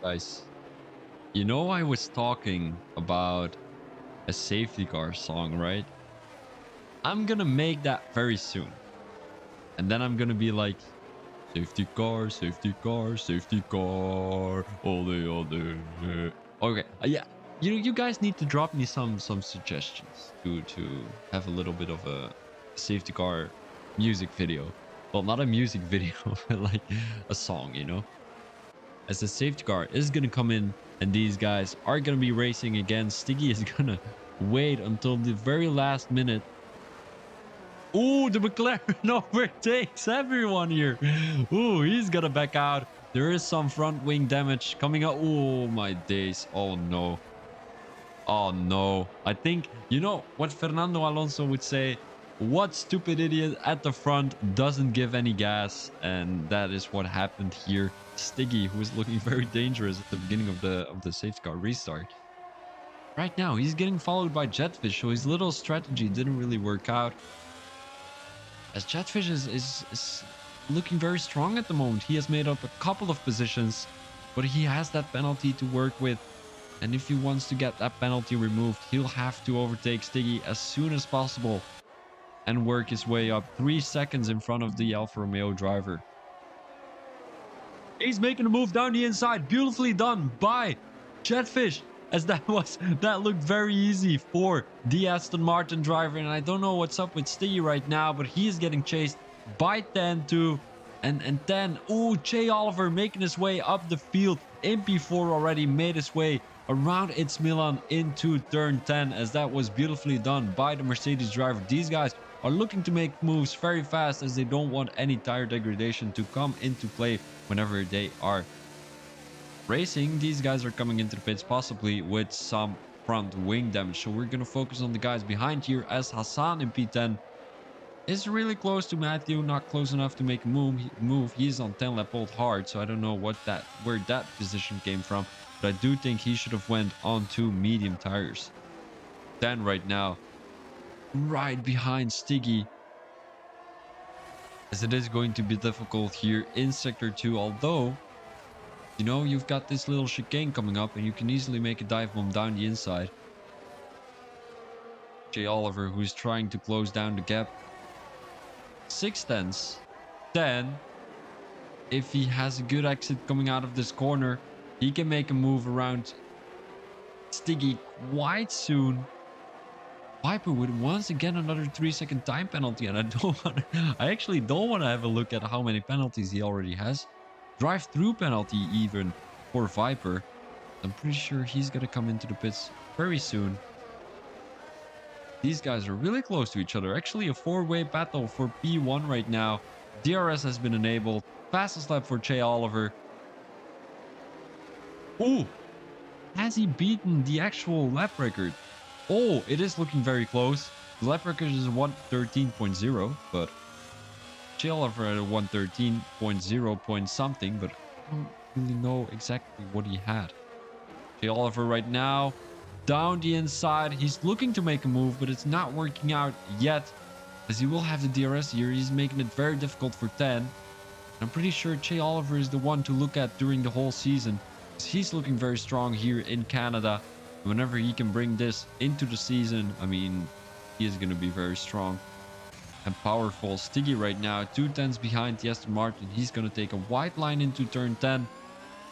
Guys, you know I was talking about a safety car song, right? I'm gonna make that very soon. And then I'm gonna be like, safety car, safety car, safety car, all day, all day. Okay, yeah. You guys need to drop me some suggestions to have a little bit of a safety car music video. Well, not a music video, but like a song, you know? As the safety car is gonna come in and these guys are gonna be racing again. Stiggy is gonna wait until the very last minute. Ooh, the McLaren overtakes everyone here. Ooh, he's gonna back out. There is some front wing damage coming up. Oh my days. Oh no. Oh no. I think, you know what Fernando Alonso would say? What stupid idiot at the front doesn't give any gas? And that is what happened here. Stiggy, who was looking very dangerous at the beginning of the safety car restart. Right now, he's getting followed by Jetfish, so his little strategy didn't really work out. As Jetfish is looking very strong at the moment. He has made up a couple of positions, but he has that penalty to work with. And if he wants to get that penalty removed, he'll have to overtake Stiggy as soon as possible and work his way up 3 seconds in front of the Alfa Romeo driver. He's making a move down the inside. Beautifully done by Jetfish. As that looked very easy for the Aston Martin driver. And I don't know what's up with Stiggy right now, but he is getting chased by 10 too. And 10. Ooh, Che Oliver making his way up the field in P4 already, made his way around its Milan into turn 10, as that was beautifully done by the Mercedes driver. These guys are looking to make moves very fast, as they don't want any tire degradation to come into play whenever they are racing. These guys are coming into the pits possibly with some front wing damage, so we're going to focus on the guys behind here, as Hassan in P10 is really close to Matthew, not close enough to make a move. He's on 10 lap old hard, so I don't know where that position came from, but I do think he should have went on to medium tires. 10 right now, right behind Stiggy, as it is going to be difficult here in sector 2, although you know you've got this little chicane coming up and you can easily make a dive bomb down the inside. Jay Oliver, who's trying to close down the gap. 6/10. 10. If he has a good exit coming out of this corner, he can make a move around Stiggy quite soon. Viper with once again another 3-second time penalty, and I actually don't want to have a look at how many penalties he already has. Drive-through penalty even for Viper. I'm pretty sure he's gonna come into the pits very soon. These guys are really close to each other. Actually, a 4-way battle for P1 right now. DRS has been enabled. Fastest lap for Che Oliver. Ooh! Has he beaten the actual lap record? Oh, it is looking very close. The lap record is 113.0, but Che Oliver at a 113.0 point something, but I don't really know exactly what he had. Che Oliver right now down the inside. He's looking to make a move, but it's not working out yet, as he will have the DRS here. He's making it very difficult for 10. I'm pretty sure Che Oliver is the one to look at during the whole season, because he's looking very strong here in Canada. Whenever he can bring this into the season, I mean, he is going to be very strong and powerful. Stiggy right now, 2/10s behind the Aston Martin. He's going to take a wide line into turn 10.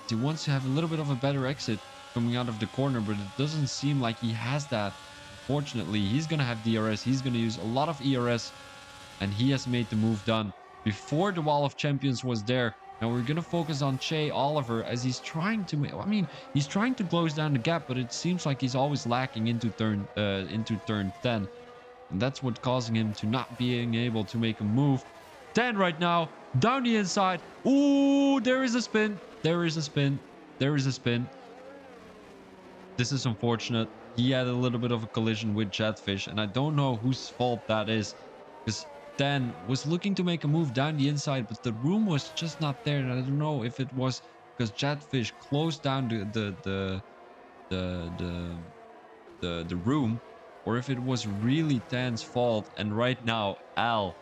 He wants to have a little bit of a better exit coming out of the corner, but it doesn't seem like he has that. Fortunately, he's going to have DRS. He's going to use a lot of ERS, and he has made the move done before the Wall of Champions was there. Now we're going to focus on Che Oliver, as he's trying to he's trying to close down the gap, but it seems like he's always lacking into turn 10. And that's what causing him to not being able to make a move. 10 right now, down the inside. Ooh, there is a spin. There is a spin. There is a spin. This is unfortunate. He had a little bit of a collision with Jetfish, and I don't know whose fault that is, because Dan was looking to make a move down the inside, but the room was just not there. And I don't know if it was because Jetfish closed down the room, or if it was really Dan's fault. And right now, Al,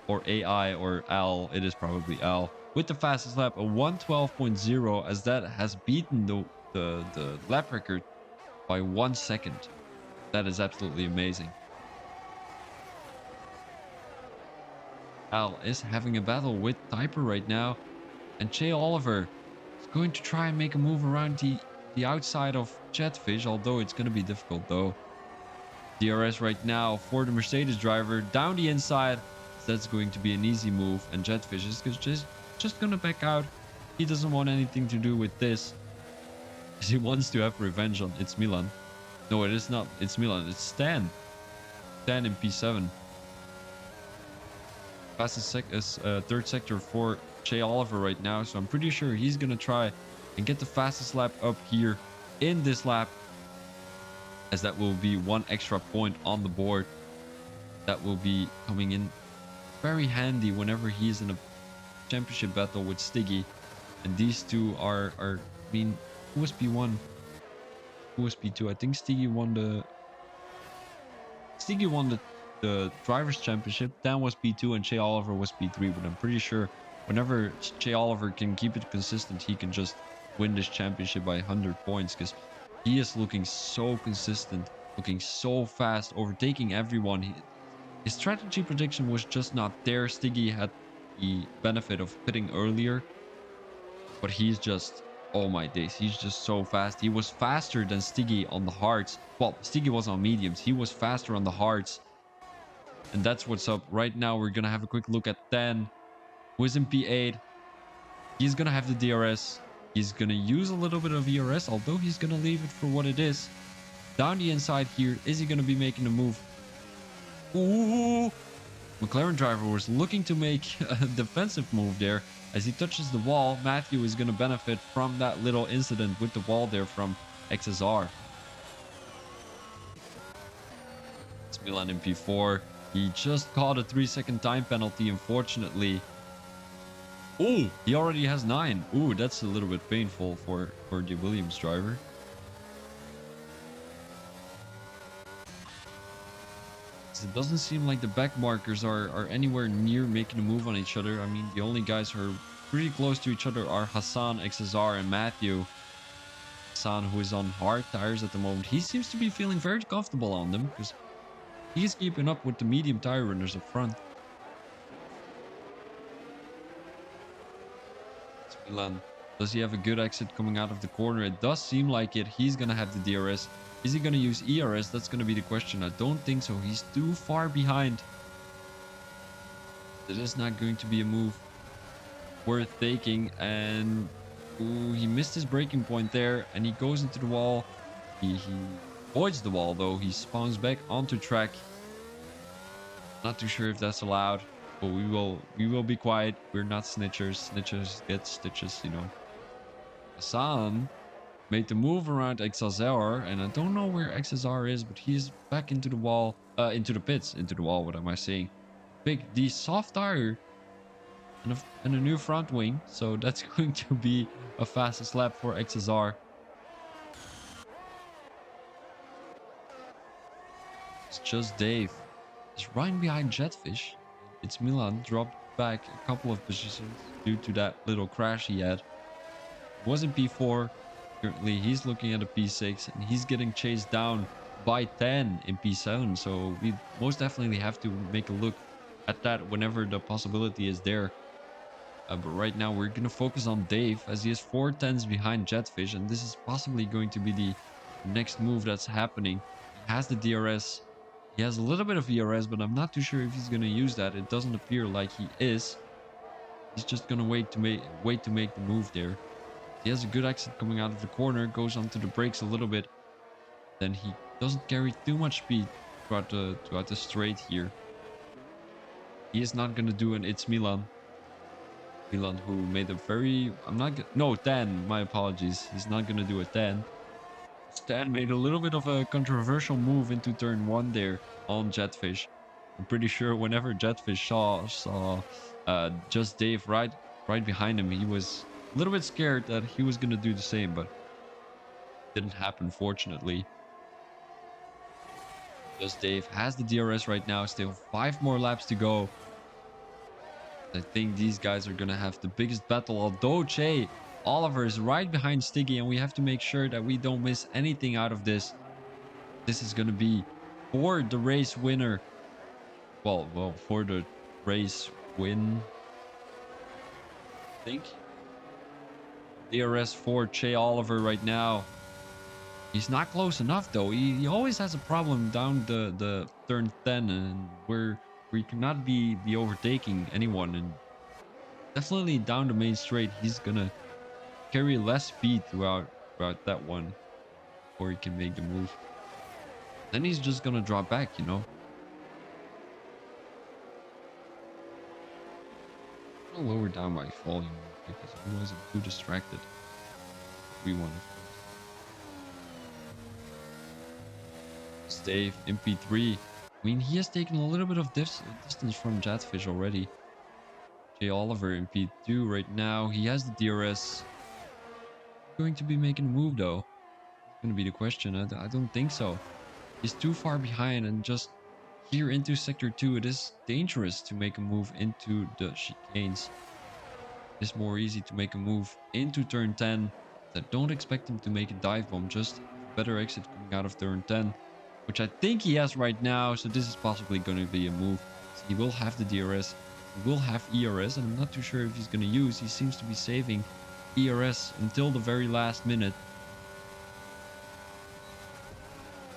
or AI, or Al, it is probably Al, with the fastest lap, a 112.0, as that has beaten the lap record by 1 second. That is absolutely amazing. Al is having a battle with Typer right now, and Che Oliver is going to try and make a move around the outside of Jetfish, although it's going to be difficult though. DRS right now for the Mercedes driver down the inside. So that's going to be an easy move, and Jetfish is just going to back out. He doesn't want anything to do with this. He wants to have revenge on It's Milan. No, it is not. It's Milan. It's Stan. Stan in P7. Fastest third sector for Che Oliver right now. So I'm pretty sure he's going to try and get the fastest lap up here in this lap, as that will be one extra point on the board. That will be coming in very handy whenever he's in a championship battle with Stiggy. And these two are I mean, who was P1? Who was P2? I think Stiggy won the drivers championship. Dan was P2 and Che Oliver was P3, but I'm pretty sure whenever Che Oliver can keep it consistent, he can just win this championship by 100 points, because he is looking so consistent, looking so fast, overtaking everyone. His strategy prediction was just not there. Stiggy had the benefit of pitting earlier, but he's just, oh my days, he's just so fast. He was faster than Stiggy on the hards. Well, Stiggy was on mediums. He was faster on the hards. And that's what's up. Right now, we're going to have a quick look at 10, who is in P8. He's going to have the DRS. He's going to use a little bit of ERS, although he's going to leave it for what it is. Down the inside here, is he going to be making a move? Ooh! McLaren driver was looking to make a defensive move there. As he touches the wall, Matthew is going to benefit from that little incident with the wall there from XSR. It's Milan in P4. He just caught a 3-second time penalty, unfortunately. Oh, he already has 9. Ooh, that's a little bit painful for the Williams driver. It doesn't seem like the back markers are anywhere near making a move on each other. I mean, the only guys who are pretty close to each other are Hassan, XSR, and Matthew. Hassan, who is on hard tires at the moment, he seems to be feeling very comfortable on them, because he's keeping up with the medium tire runners up front. It's Milan. Does he have a good exit coming out of the corner? It does seem like it. He's going to have the DRS. Is he going to use ERS? That's going to be the question. I don't think so. He's too far behind. It is not going to be a move worth taking. And ooh, he missed his braking point there, and he goes into the wall. He avoids the wall, though. He spawns back onto track. Not too sure if that's allowed, but we will be quiet. We're not snitchers. Snitchers get stitches, you know. Hassan made the move around XSR, and I don't know where XSR is, but he's back into the wall, into the pits, into the wall. What am I saying? Big D soft tire and a new front wing, so that's going to be a fastest lap for XSR. It's just Dave. It's right behind Jetfish. It's Milan, dropped back a couple of positions due to that little crash he had. Was in P4. Currently, he's looking at a P6, and he's getting chased down by 10 in P7. So we most definitely have to make a look at that whenever the possibility is there. But right now, we're going to focus on Dave, as he is 4 tenths behind Jetfish, and this is possibly going to be the next move that's happening. He has the DRS. He has a little bit of ERS, but I'm not too sure if he's going to use that. It doesn't appear like he is. He's just going to wait to make the move there. He has a good exit coming out of the corner, goes onto the brakes a little bit. Then he doesn't carry too much speed throughout the straight here. He is not going to do an It's Milan. Milan, who made a very... No, 10. My apologies. He's not going to do a 10. Stan made a little bit of a controversial move into turn 1 there on Jetfish. I'm pretty sure whenever Jetfish saw Just Dave right behind him, he was a little bit scared that he was going to do the same, but it didn't happen, fortunately. Just Dave has the DRS right now. Still 5 more laps to go. I think these guys are going to have the biggest battle. Although Che Oliver is right behind Stiggy, and we have to make sure that we don't miss anything out of this. This is going to be for the race winner. Well, for the race win, I think. DRS for Che Oliver right now. He's not close enough though. He always has a problem down the turn 10, and where he cannot be overtaking anyone. And definitely down the main straight, he's gonna carry less speed throughout that one, or he can make the move. Then he's just gonna drop back, you know. I'll lower down my volume because otherwise I'm too distracted. We want to Dave MP3. I mean, he has taken a little bit of distance from Jetfish already. Jay Oliver in P2 right now. He has the DRS. Going to be making a move though. It's going to be the question. I don't think so. He's too far behind, and just here into sector 2, it is dangerous to make a move into the chicanes. It's more easy to make a move into turn 10. I don't expect him to make a dive bomb, just have a better exit coming out of turn 10, which I think he has right now. So this is possibly going to be a move. So he will have the DRS. He will have ERS, and I'm not too sure if he's going to use. He seems to be saving ERS until the very last minute.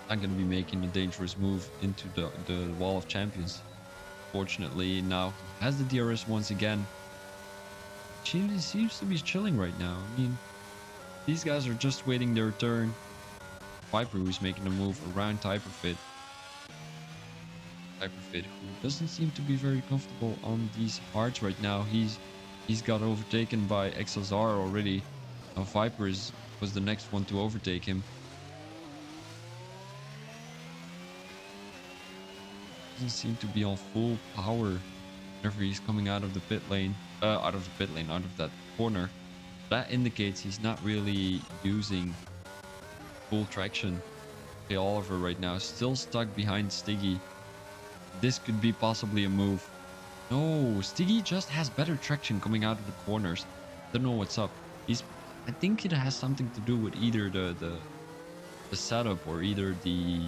Not going to be making a dangerous move into the wall of champions. Fortunately, now he has the DRS once again. He seems to be chilling right now. I mean, these guys are just waiting their turn. Viper, who's making a move around Hyperfit. Hyperfit, who doesn't seem to be very comfortable on these hards right now. He's got overtaken by XLR already. Now Viper was the next one to overtake him. Doesn't seem to be on full power whenever he's coming out of the pit lane. Out of that corner. That indicates he's not really using full traction. Okay, Oliver right now is still stuck behind Stiggy. This could be possibly a move. No, Stiggy just has better traction coming out of the corners. Don't know what's up. I think it has something to do with either the setup or either the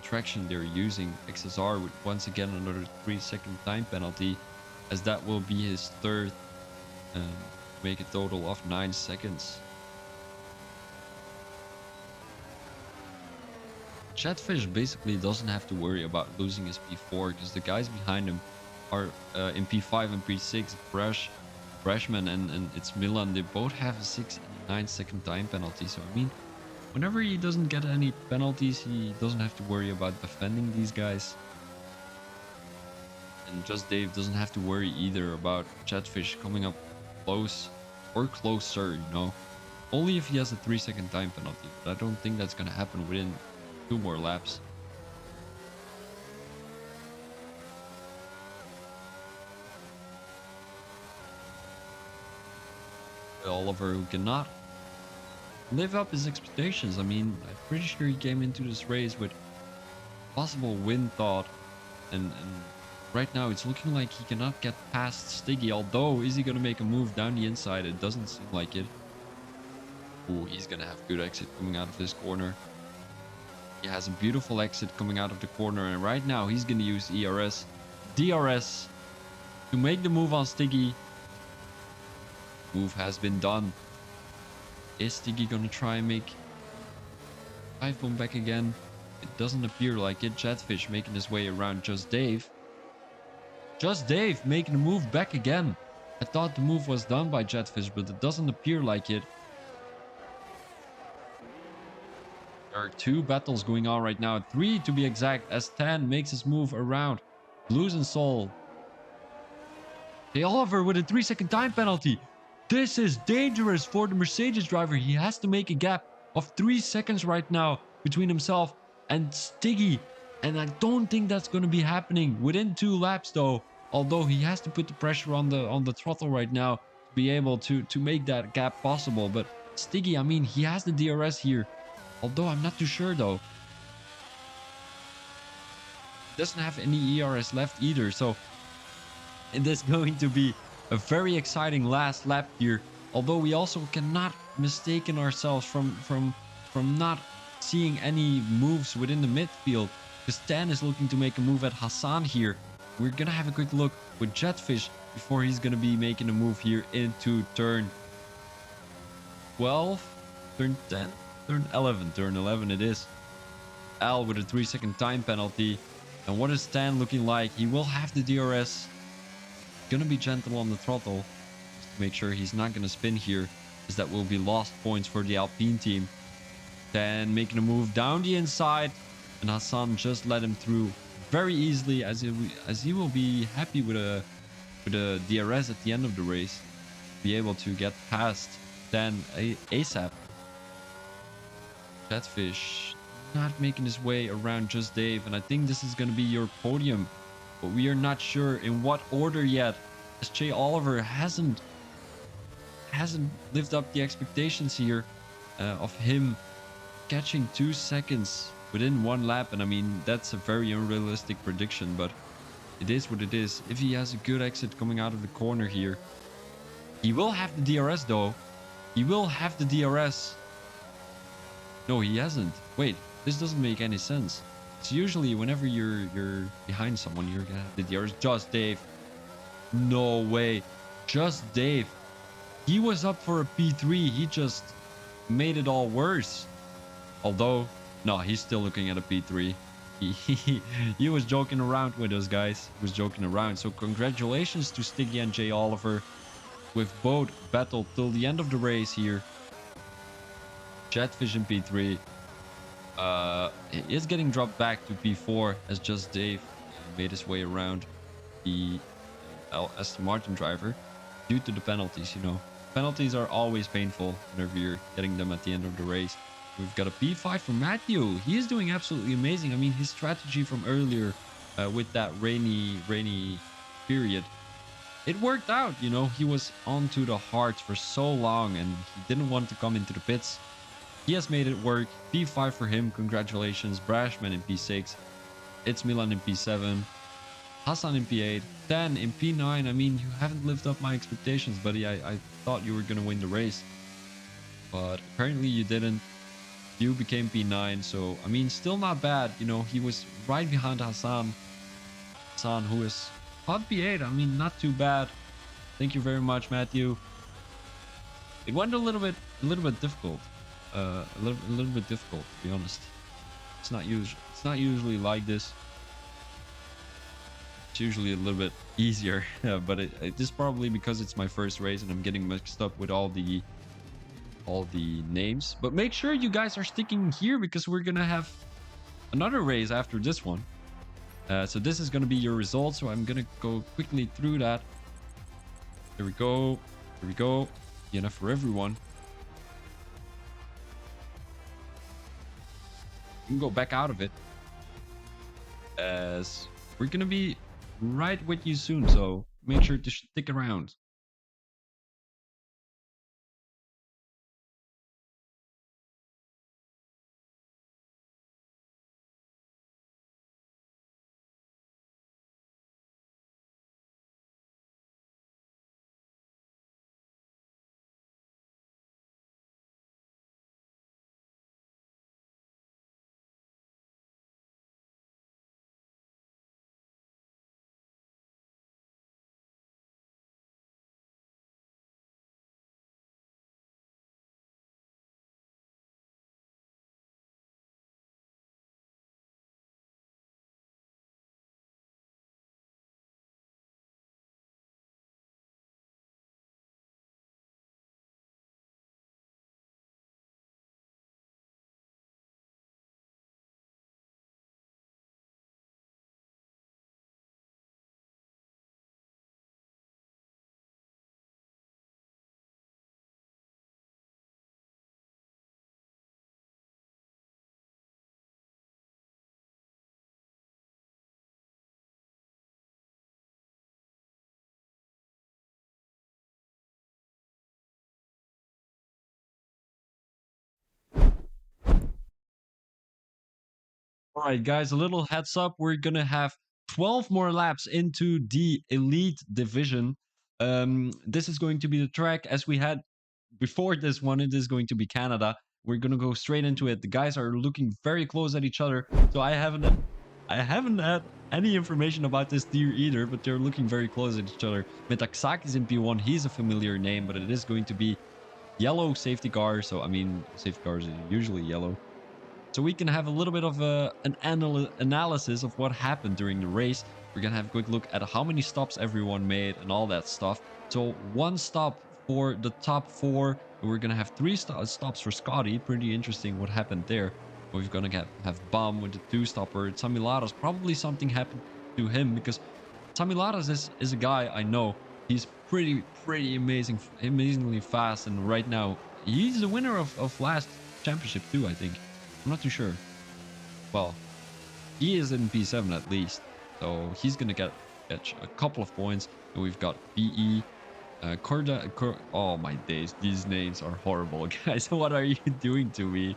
traction they're using. XSR with once again another 3-second time penalty, as that will be his third, and make a total of 9 seconds. Chatfish basically doesn't have to worry about losing his P4 because the guys behind him are in P5 and P6, Freshman and it's Milan. They both have a 6 and 9-second time penalty. So I mean, whenever he doesn't get any penalties, he doesn't have to worry about defending these guys. And Just Dave doesn't have to worry either about Chatfish coming up close or closer, you know. Only if he has a 3-second time penalty, but I don't think that's gonna happen within 2 more laps. Oliver, who cannot live up his expectations. I mean, I'm pretty sure he came into this race with possible win thought, and right now it's looking like he cannot get past Stiggy. Although, is he gonna make a move down the inside? It doesn't seem like it. Ooh, he's gonna have good exit coming out of this corner. He has a beautiful exit coming out of the corner, and right now he's gonna use DRS to make the move on Stiggy. Move has been done. Is Stiggy gonna try and make dive bomb back again? It doesn't appear like it. Jetfish making his way around Just Dave. Just Dave making the move back again. I thought the move was done by Jetfish, but it doesn't appear like it. There are 2 battles going on right now. 3 to be exact, as Tan makes his move around Blues and Soul. Hey, Oliver with a 3-second time penalty. This is dangerous for the Mercedes driver. He has to make a gap of 3 seconds right now between himself and Stiggy. And I don't think that's going to be happening within 2 laps though. Although he has to put the pressure on the throttle right now to be able to make that gap possible. But Stiggy, I mean, he has the DRS here. Although I'm not too sure though. Doesn't have any ERS left either. So it is going to be A very exciting last lap here. Although we also cannot mistaken ourselves from not seeing any moves within the midfield. Because Stan is looking to make a move at Hassan here. We're gonna have a quick look with Jetfish before he's gonna be making a move here into turn 12, turn 10, turn 11. Turn 11 it is. Al with a 3-second time penalty. And what is Stan looking like? He will have the DRS. Gonna be gentle on the throttle just to make sure he's not gonna spin here, as that will be lost points for the Alpine team. Then making a move down the inside, and Hassan just let him through very easily, as he will be happy with a DRS at the end of the race, be able to get past then ASAP. Jetfish not making his way around Just Dave, and I think this is going to be your podium, but we are not sure in what order yet, as Jay Oliver hasn't lived up the expectations here of him catching 2 seconds within one lap. And I mean, that's a very unrealistic prediction, but it is what it is. If he has a good exit coming out of the corner here, he will have the DRS though. He will have the DRS. No, he hasn't. Wait, this doesn't make any sense. It's usually whenever you're behind someone, you're gonna have the DRS. Just Dave. No way. Just Dave. He was up for a P3. He just made it all worse. Although, no, he's still looking at a P3. He was joking around with us, guys. He was joking around. So congratulations to Sticky and Jay Oliver, with both battled till the end of the race here. Jetfish in P3 is getting dropped back to P4 as Just Dave made his way around the Aston Martin driver due to the penalties. You know, penalties are always painful whenever you're getting them at the end of the race. We've got a P5 for Matthew. He is doing absolutely amazing. I mean, his strategy from earlier with that rainy period, it worked out. You know, he was onto the hards for so long and he didn't want to come into the pits. He has made it work. P5 for him. Congratulations. Brashman in P6. It's Milan in P7. Hassan in P8. Dan in P9. I mean, you haven't lived up my expectations, buddy. I thought you were going to win the race, but apparently you didn't. You became P9. So, I mean, still not bad. You know, he was right behind Hassan. Hassan, who is on P8. I mean, not too bad. Thank you very much, Matthew. It went a little bit difficult. A little bit difficult, to be honest. It's not usually like this. It's usually a little bit easier, but it is probably because it's my first race and I'm getting mixed up with all the names. But make sure you guys are sticking here because we're gonna have another race after this one. So this is gonna be your results. So I'm gonna go quickly through that. Here we go. Here we go. Enough for everyone. You can go back out of it, as we're gonna be right with you soon, so make sure to stick around. All right, guys, a little heads up. We're going to have 12 more laps into the elite division. This is going to be the track as we had before this one. It is going to be Canada. We're gonna go straight into it. The guys are looking very close at each other, so I haven't had any information about this tier either, but they're looking very close at each other. Metaxakis in P1, he's a familiar name, but it is going to be yellow safety car. So I mean, safety cars are usually yellow. So we can have a little bit of an analysis of what happened during the race. We're going to have a quick look at how many stops everyone made and all that stuff. So one stop for the top four. And we're going to have three stops for Scotty. Pretty interesting what happened there. We're going to have Bam with the two-stopper. Tsamilaras, probably something happened to him because Tsamilaras is a guy I know. He's pretty amazingly fast. And right now, he's the winner of last championship too, I think. I'm not too sure. Well, he is in P7 at least, so he's gonna get a couple of points. And we've got BE, oh my days, these names are horrible, guys. What are you doing to me?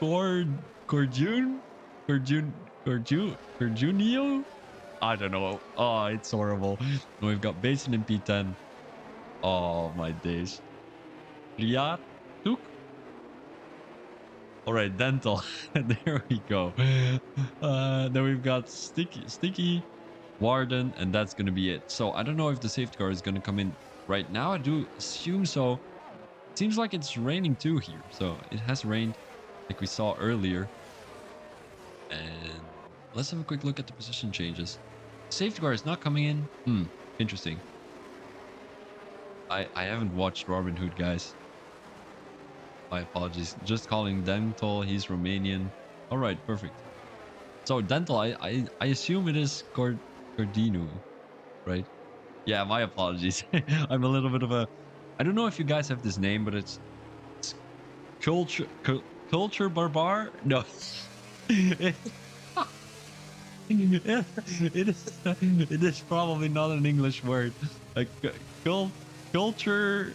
Corjunio? I don't know. Oh, it's horrible. And we've got Basin in P10. Oh my days. Riyad Tuk. All right, dental. There we go. Then we've got sticky, Warden, and that's gonna be it. So I don't know if the safety car is gonna come in right now. I do assume so. Seems like it's raining too here, so it has rained like we saw earlier. And let's have a quick look at the position changes. Safety car is not coming in. Interesting. I haven't watched Robin Hood, guys. My apologies. Just calling Dental. He's Romanian. All right, perfect. So Dental, I assume it is Cordino, right? Yeah, my apologies. I'm a little bit of a. I don't know if you guys have this name, but it's culture barbar. No. it is probably not an English word. Like culture.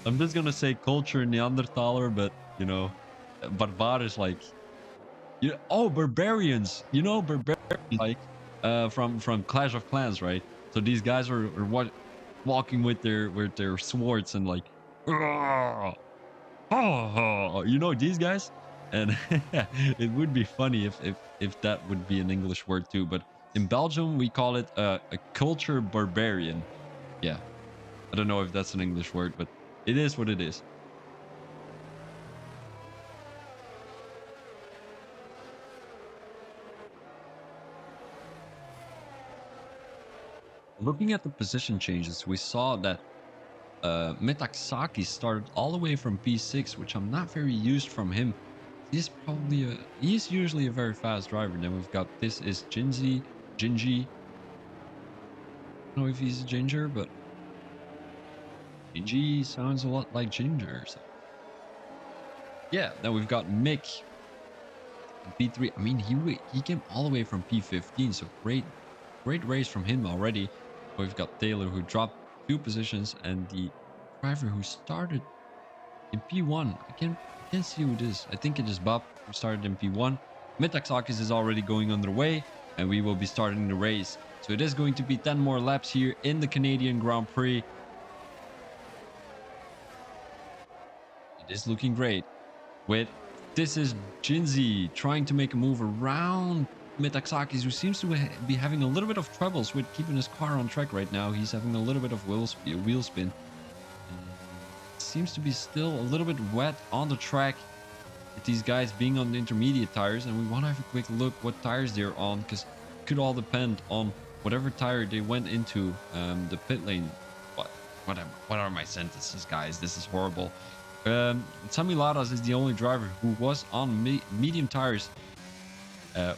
I'm just gonna say culture Neanderthaler, but you know, barbar is like, oh, barbarians. You know, barbarians like from Clash of Clans, right? So these guys are walking with their swords and like, "Argh! You know these guys, and it would be funny if that would be an English word too. But in Belgium we call it a culture barbarian. Yeah, I don't know if that's an English word, but it is what it is. Looking at the position changes, we saw that Metaxaki started all the way from P6, which I'm not very used from him. He's usually a very fast driver. Then we've got this is Gingy. I don't know if he's a ginger, but Gingy sounds a lot like ginger. So. Yeah, then we've got Mick P3. I mean, he came all the way from P15, so great race from him already. We've got Taylor who dropped 2 positions, and the driver who started in P1. I can't see who it is. I think it is Bob who started in P1. Metaxakis is already going underway, and we will be starting the race. So it is going to be 10 more laps here in the Canadian Grand Prix. It is looking great. This is Jinzi trying to make a move around Metaxakis, who seems to be having a little bit of troubles with keeping his car on track right now. He's having a little bit of wheel spin. Seems to be still a little bit wet on the track with these guys being on the intermediate tires, and we want to have a quick look what tires they're on, because it could all depend on whatever tire they went into the pit lane. What are my sentences, guys? This is horrible. Tsamilaras is the only driver who was on medium tires.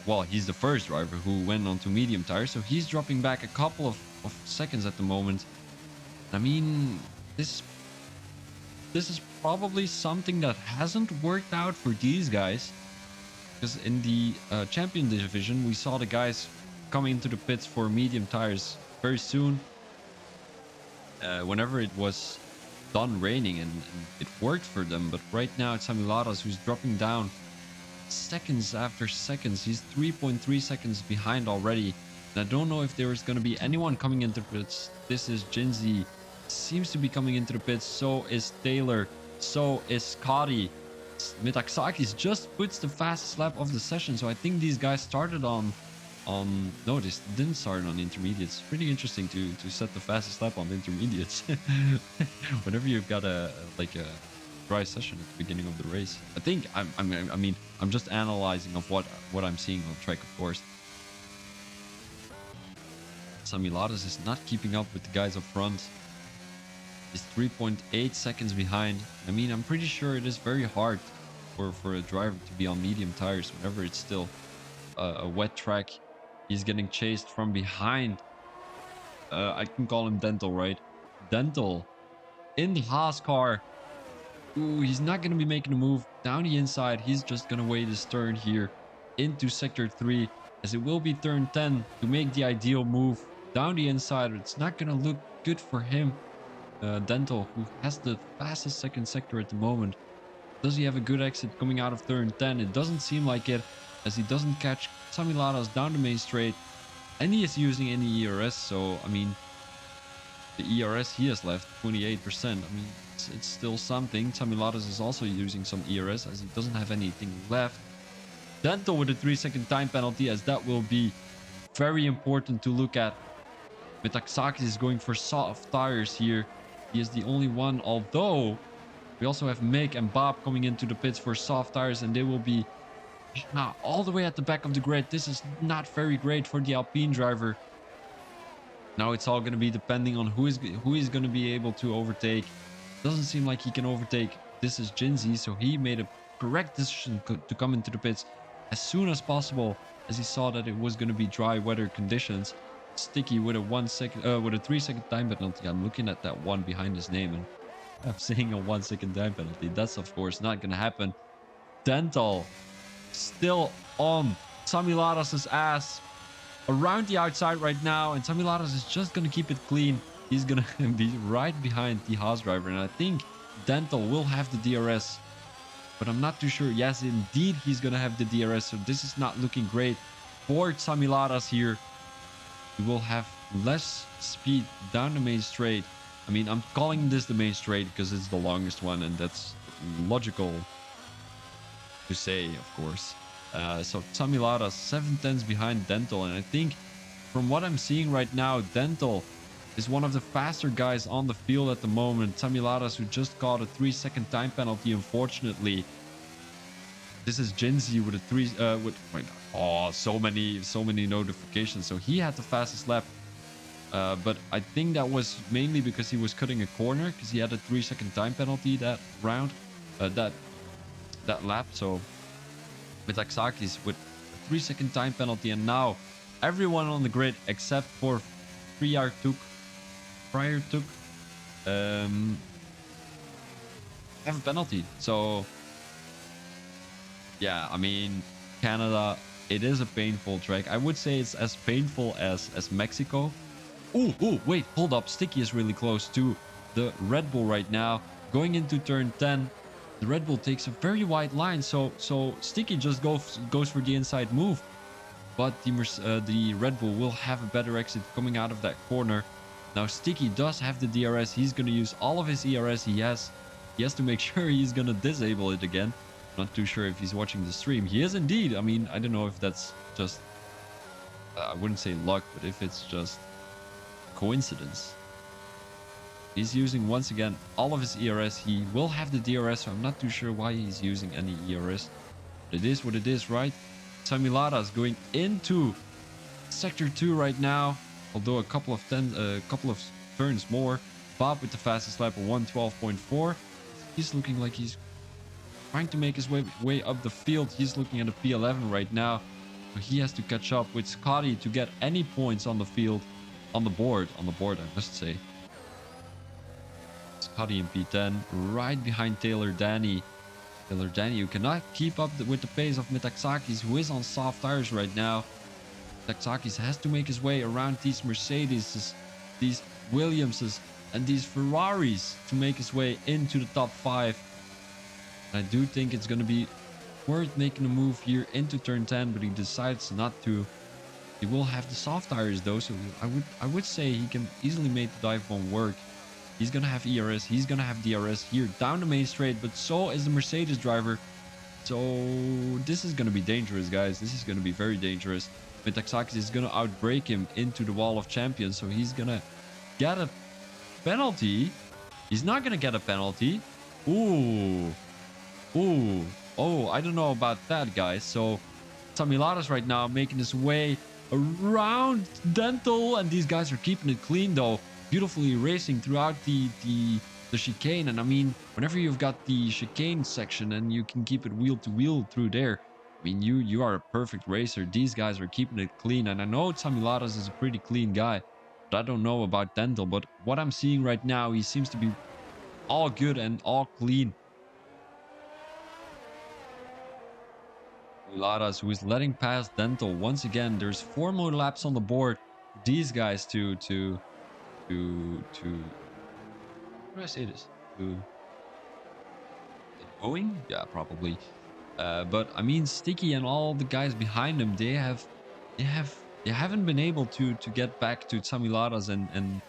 Well, he's the first driver who went onto medium tires, so he's dropping back a couple of seconds at the moment. I mean, this is probably something that hasn't worked out for these guys, because in the champion division we saw the guys coming into the pits for medium tires very soon whenever it was done raining, and it worked for them. But right now it's Tsamilaras who's dropping down seconds after seconds. He's 3.3 seconds behind already. And I don't know if there is going to be anyone coming into the pits. This is Jinzi. Seems to be coming into the pits. So is Taylor. So is Scotty. Metaxakis just puts the fastest lap of the session. So I think these guys started on no, this didn't start on intermediates. Pretty interesting to set the fastest lap on intermediates. Whenever you've got a dry session at the beginning of the race. I think I mean I'm just analyzing of what I'm seeing on track, of course. Tsamilaras is not keeping up with the guys up front. He's 3.8 seconds behind. I mean, I'm pretty sure it is very hard for a driver to be on medium tires whenever it's still a wet track. He's getting chased from behind. I can call him Dental, right? Dental in the Haas car. Ooh, he's not going to be making a move down the inside. He's just going to wait his turn here into sector 3, as it will be turn 10 to make the ideal move down the inside. It's not going to look good for him. Dental, who has the fastest second sector at the moment. Does he have a good exit coming out of turn 10? It doesn't seem like it, as he doesn't catch Tsamilaras down the main straight. And he is using any ERS, so, I mean, the ERS he has left, 28%. I mean, it's still something. Tsamilaras is also using some ERS, as he doesn't have anything left. Dental with a 3-second time penalty, as that will be very important to look at. Metaxakis is going for soft tires here. He is the only one, although we also have Mick and Bob coming into the pits for soft tires, and they will be all the way at the back of the grid. This is not very great for the Alpine driver. Now it's all going to be depending on who is going to be able to overtake. Doesn't seem like he can overtake. This is Jinzi, so he made a correct decision to come into the pits as soon as possible, as he saw that it was going to be dry weather conditions. Sticky with a 3-second time penalty. I'm looking at that one behind his name and I'm saying a 1-second time penalty. That's of course not going to happen. Dental still on Tsamilaras' ass around the outside right now, and Tsamilaras is just going to keep it clean. He's going to be right behind the Haas driver, and I think Dental will have the DRS, but I'm not too sure. Yes, indeed, he's going to have the DRS, so this is not looking great for Tsamilaras here. He will have less speed down the main straight. I mean, I'm calling this the main straight because it's the longest one, and that's logical to say, of course. So Tsamilaras 7/10 behind Dental, and I think from what I'm seeing right now, Dental is one of the faster guys on the field at the moment. Tsamilaras, who just caught a 3-second time penalty, unfortunately. This is Jinzi with a so many notifications. So he had the fastest lap, but I think that was mainly because he was cutting a corner, because he had a 3-second time penalty that round, that lap. So Metaxakis with a 3-second time penalty, and now everyone on the grid except for Prior Tuk have a penalty. So yeah, I mean, Canada, it is a painful track. I would say it's as painful as Mexico. Ooh, wait, hold up. Sticky is really close to the Red Bull right now. Going into turn 10, the Red Bull takes a very wide line, so Sticky just goes for the inside move. But the Red Bull will have a better exit coming out of that corner. Now Sticky does have the DRS. He's going to use all of his ERS he has. He has to make sure he's going to disable it again. Not too sure if he's watching the stream. He is indeed. I mean, I don't know if that's just, I wouldn't say luck, but if it's just coincidence. He's using, once again, all of his ERS. He will have the DRS, so I'm not too sure why he's using any ERS. But it is what it is, right? Tsamilaras going into sector 2 right now. Although a couple of turns more. Bob with the fastest lap of 1:12.4. He's looking like he's trying to make his way up the field. He's looking at a P11 right now. So he has to catch up with Scotty to get any points on the field. On the board, I must say. Scotty in P10, right behind Taylor Danny. Taylor Danny, who cannot keep up with the pace of Metaxakis, who is on soft tires right now. Metaxakis has to make his way around these Mercedes, these Williamses, and these Ferraris to make his way into the top 5. I do think it's going to be worth making a move here into turn 10, but he decides not to. He will have the soft tires though, so I would say he can easily make the dive bomb work. He's gonna have ERS, he's gonna have DRS here down the main straight, but so is the Mercedes driver. So this is gonna be dangerous, guys. This is gonna be very dangerous. Metaxakis is gonna outbrake him into the wall of champions, so he's gonna get a penalty. He's not gonna get a penalty. Ooh. Ooh. Oh, I don't know about that, guys. So Tsamilaras right now making his way around Dental, and these guys are keeping it clean though, beautifully racing throughout the chicane. And I mean, whenever you've got the chicane section and you can keep it wheel to wheel through there, I mean, you are a perfect racer. These guys are keeping it clean, and I know Tsamilaras is a pretty clean guy, but I don't know about Dental. But what I'm seeing right now, he seems to be all good and all clean. Laras, who is letting past Dental once again. There's 4 more laps on the board. These guys to how do I say this? To get going? Yeah, probably. But I mean, Sticky and all the guys behind him, they haven't been able to get back to Tsamilaras and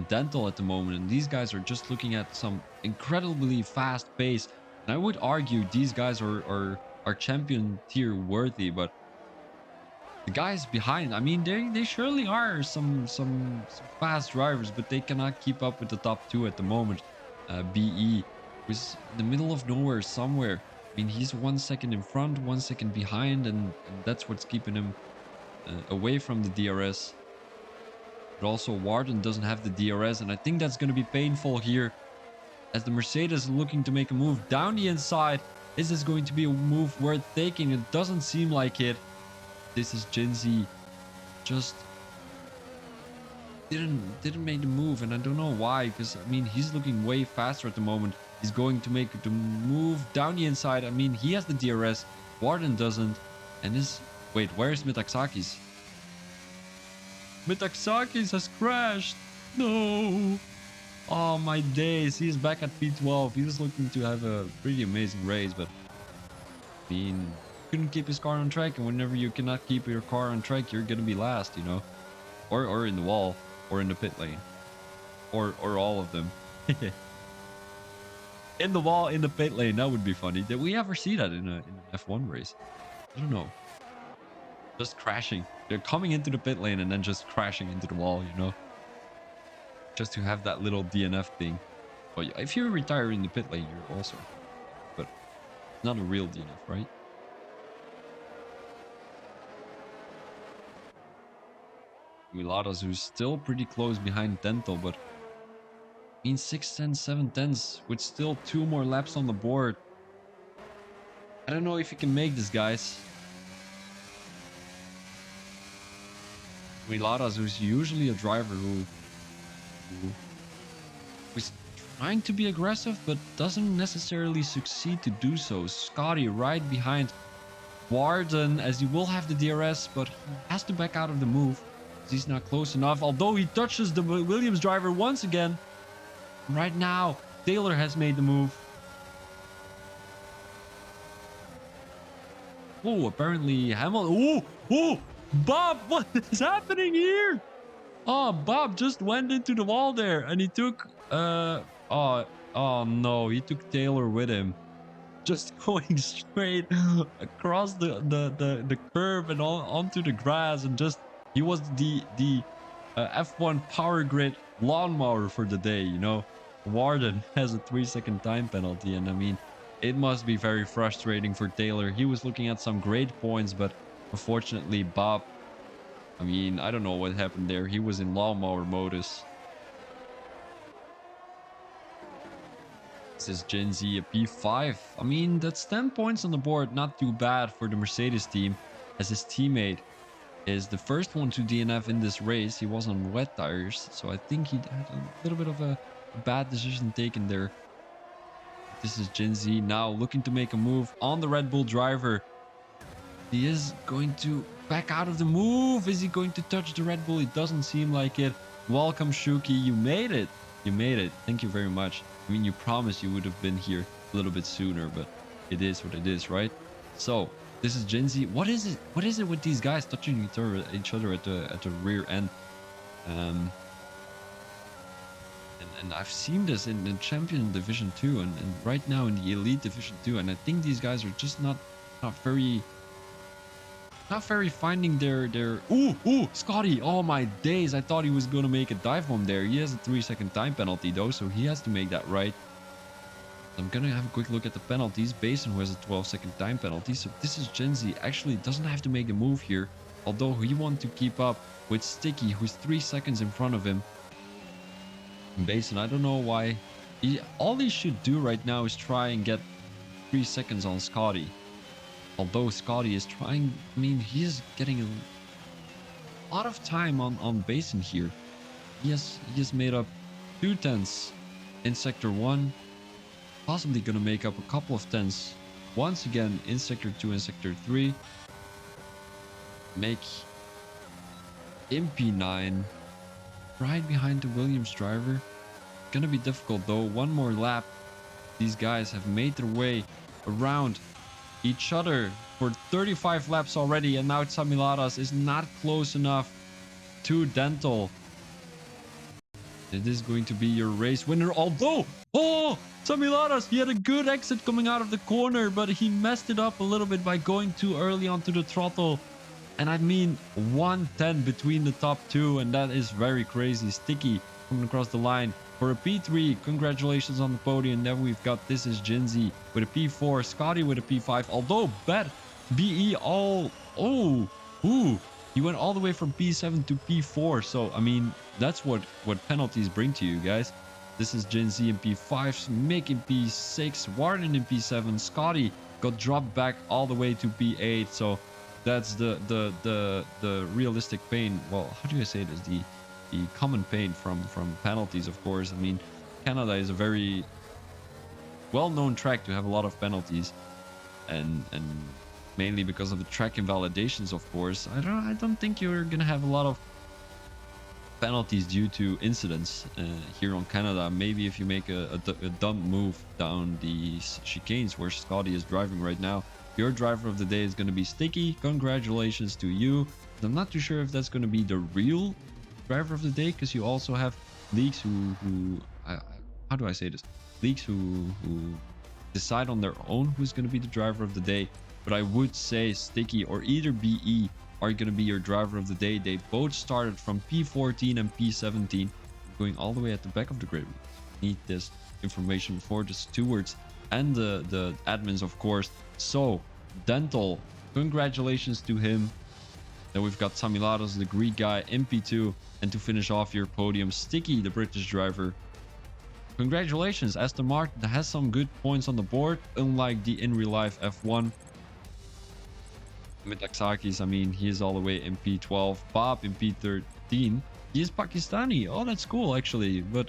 Dental at the moment. And these guys are just looking at some incredibly fast pace. And I would argue these guys are champion tier worthy, but the guys behind, I mean, they surely are some fast drivers, but they cannot keep up with the top 2 at the moment. BE was in the middle of nowhere somewhere. I mean, he's 1 second in front, 1 second behind, and that's what's keeping him away from the DRS. But also Warden doesn't have the DRS, and I think that's going to be painful here as the Mercedes is looking to make a move down the inside. Is this going to be a move worth taking? It doesn't seem like it. This is Jinzi just didn't make the move, and I don't know why, because I mean, he's looking way faster at the moment. He's going to make the move down the inside. I mean, he has the DRS, Warden doesn't. And this, wait, where's Metaxakis? Metaxakis has crashed. No. Oh my days, he's back at P12. He was looking to have a pretty amazing race, but I mean, couldn't keep his car on track, and whenever you cannot keep your car on track, you're gonna be last, you know, or in the wall, or in the pit lane, or all of them. In the wall, in the pit lane, that would be funny. Did we ever see that in an F1 race? I don't know. Just crashing. They're coming into the pit lane and then just crashing into the wall, you know, just to have that little DNF thing. But if you retire in the pit lane, you're also, but not a real DNF, right? Miladas, who's still pretty close behind Dental, but I mean 6 10 7 10s with still 2 more laps on the board. I don't know if you can make this, guys. Miladas, who's usually a driver who is trying to be aggressive but doesn't necessarily succeed to do so. Scotty right behind Warden, as he will have the DRS, but he has to back out of the move. He's not close enough, although he touches the Williams driver once again. Right now, Taylor has made the move. Oh, apparently Hamilton. Oh, Bob, what is happening here? Oh, Bob just went into the wall there, and he took, oh no, he took Taylor with him. Just going straight across the curb and onto the grass, and just, he was the F1 power grid lawnmower for the day, you know. Warden has a 3-second time penalty, and I mean, it must be very frustrating for Taylor. He was looking at some great points, but unfortunately Bob, I mean, I don't know what happened there. He was in lawnmower modus. This is Gen Z a P5. I mean, that's 10 points on the board. Not too bad for the Mercedes team, as his teammate is the first one to DNF in this race. He was on wet tires, so I think he had a little bit of a bad decision taken there. This is Gen Z now looking to make a move on the Red Bull driver. He is going to back out of the move. Is he going to touch the Red Bull? It doesn't seem like it. Welcome, Shuki. You made it. You made it. Thank you very much. I mean, you promised you would have been here a little bit sooner, but it is what it is, right? So This is Gen Z. What is it? What is it with these guys touching each other at the rear end? Um, and I've seen this in the Champion Division 2 and right now in the Elite Division 2, and I think these guys are just not very finding their ooh Scotty. Oh my days, I thought he was gonna make a dive bomb there. He has a 3-second time penalty though, so he has to make that right. I'm gonna have a quick look at the penalties. Basin, who has a 12-second time penalty, so this is Gen Z, actually doesn't have to make the move here, although he wants to keep up with Sticky, who's 3 seconds in front of him. Basin, I don't know why. All he should do right now is try and get 3 seconds on Scotty. Although Scotty is trying, I mean, he is getting a lot of time on Basin here. He has made up 2 tenths in Sector 1. Possibly going to make up a couple of tenths once again in Sector 2 and Sector 3. Make MP9 right behind the Williams driver. Gonna be difficult though. One more lap. These guys have made their way around each other for 35 laps already, and now Tsamilaras is not close enough to Dental. It is going to be your race winner, although, oh, Tsamilaras, he had a good exit coming out of the corner, but he messed it up a little bit by going too early onto the throttle. And I mean, 110 between the top two, and that is very crazy. Sticky coming across the line for a P3. Congratulations on the podium. Then we've got This Is Jinzy with a P4, Scotty with a P5, although BE all, oh, ooh, he went all the way from P7 to P4. So, I mean, that's what penalties bring to you guys. This is Gen Z in P5, Mick in P6, Warden in P7, Scotty got dropped back all the way to P8. So that's the realistic pain. Well, how do I say this? The common pain from penalties, of course. I mean, Canada is a very well-known track to have a lot of penalties, and mainly because of the track invalidations, of course. I don't think you're gonna have a lot of penalties due to incidents here on Canada. Maybe if you make a dumb move down the chicanes where Scotty is driving right now. Your driver of the day is going to be Sticky. Congratulations to you. I'm not too sure if that's going to be the real driver of the day, because you also have leagues who how do I say this? Leagues who decide on their own who's going to be the driver of the day. But I would say Sticky or either BE are going to be your driver of the day. They both started from P14 and P17, going all the way at the back of the grid. We need this information for the stewards and the admins, of course. So, Dental, congratulations to him. Then we've got Tsamilaras, the Greek guy, MP2, and to finish off your podium, Sticky, the British driver. Congratulations, Aston Martin has some good points on the board, unlike the in real life F1. Mitaksakis, I mean, he is all the way in P12. Bob in P13. He is Pakistani. Oh, that's cool, actually. But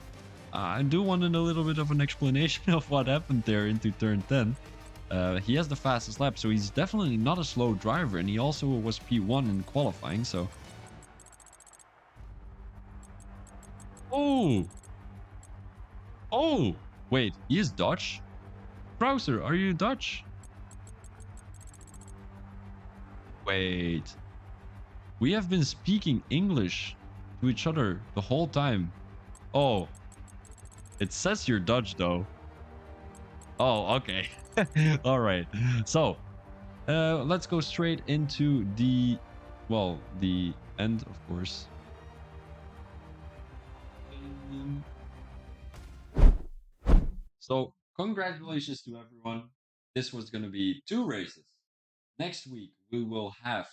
I do want a little bit of an explanation of what happened there into turn 10. He has the fastest lap, so he's definitely not a slow driver. And he also was P1 in qualifying, so... Oh! Oh! Wait, he is Dutch? Browser, are you Dutch? Wait. We have been speaking English to each other the whole time. Oh. It says you're Dutch, though. Oh, okay. All right. So, let's go straight into the, well, the end, of course. So, congratulations to everyone. This was going to be 2 races. Next week, we will have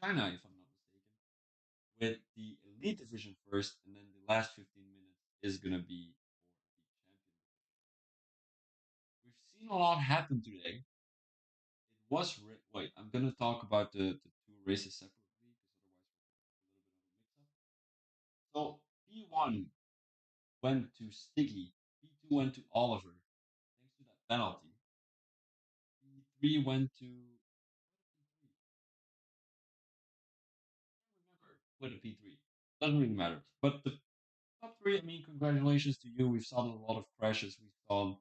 China, if I'm not mistaken, with the Elite Division first, and then the last 15 minutes is going to be for the champion. We've seen a lot happen today. It was wait. I'm going to talk about the 2 races separately because otherwise we'll have a little bit of a mix-up. So P1 went to Sticky. P2 went to Oliver, thanks to that penalty. P3 went to. I remember with a P3. Doesn't really matter. But the top 3, I mean, congratulations to you. We've seen a lot of crashes. We've seen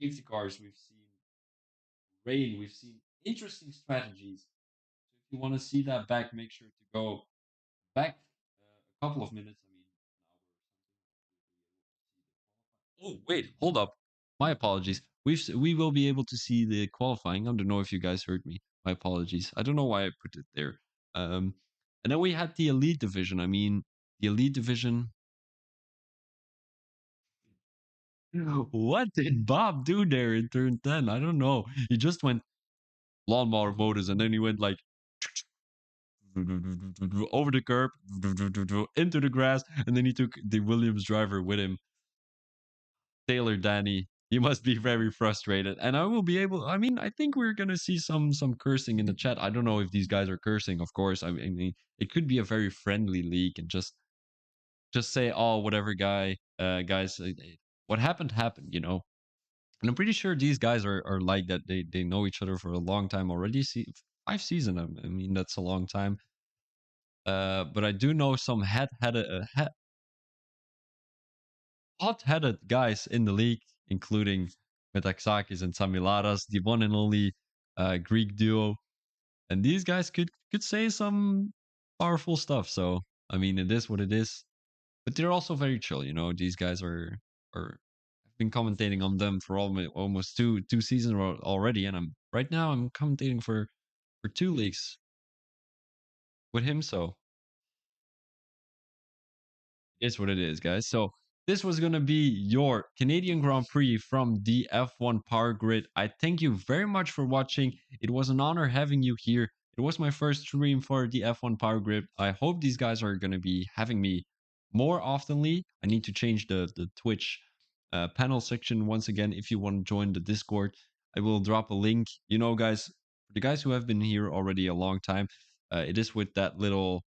safety cars. We've seen rain. We've seen interesting strategies. So if you want to see that back, make sure to go back a couple of minutes. I mean, an hour or something. Oh, wait, hold up. My apologies. We will be able to see the qualifying. I don't know if you guys heard me. My apologies. I don't know why I put it there. Um, and then we had the elite division. I mean, the elite division. What did Bob do there in turn 10? I don't know. He just went lawnmower motors and then he went like over the curb into the grass and then he took the Williams driver with him. Taylor Danny, you must be very frustrated. And I will be able I mean, I think we're gonna see some cursing in the chat. I don't know if these guys are cursing, of course. I mean it could be a very friendly league and just say, oh, whatever guys, what happened happened, you know. And I'm pretty sure these guys are like that. They know each other for a long time already. See, 5 seasons. I mean, that's a long time. But I do know some hot-headed guys in the league, including Metaxakis and Tsamilaras, the one and only Greek duo. And these guys could say some powerful stuff. So I mean, it is what it is. But they're also very chill. You know, these guys are. I've been commentating on them for almost two seasons already, and I'm commentating for 2 leagues with him. So it's what it is, guys. So this was going to be your Canadian Grand Prix from the F1 Power Grid. I thank you very much for watching. It was an honor having you here. It was my first stream for the F1 Power Grid. I hope these guys are going to be having me more oftenly. I need to change the Twitch panel section once again. If you want to join the Discord, I will drop a link. You know, guys, for the guys who have been here already a long time, it is with that little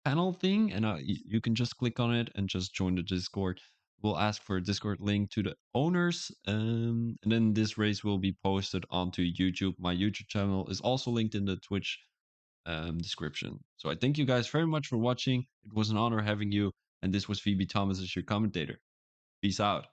panel thing, and you can just click on it and just join the Discord. We'll ask for a Discord link to the owners, and then this race will be posted onto YouTube. My YouTube channel is also linked in the Twitch description. So I thank you guys very much for watching. It was an honor having you, and this was Phoebe Thomas as your commentator. Peace out.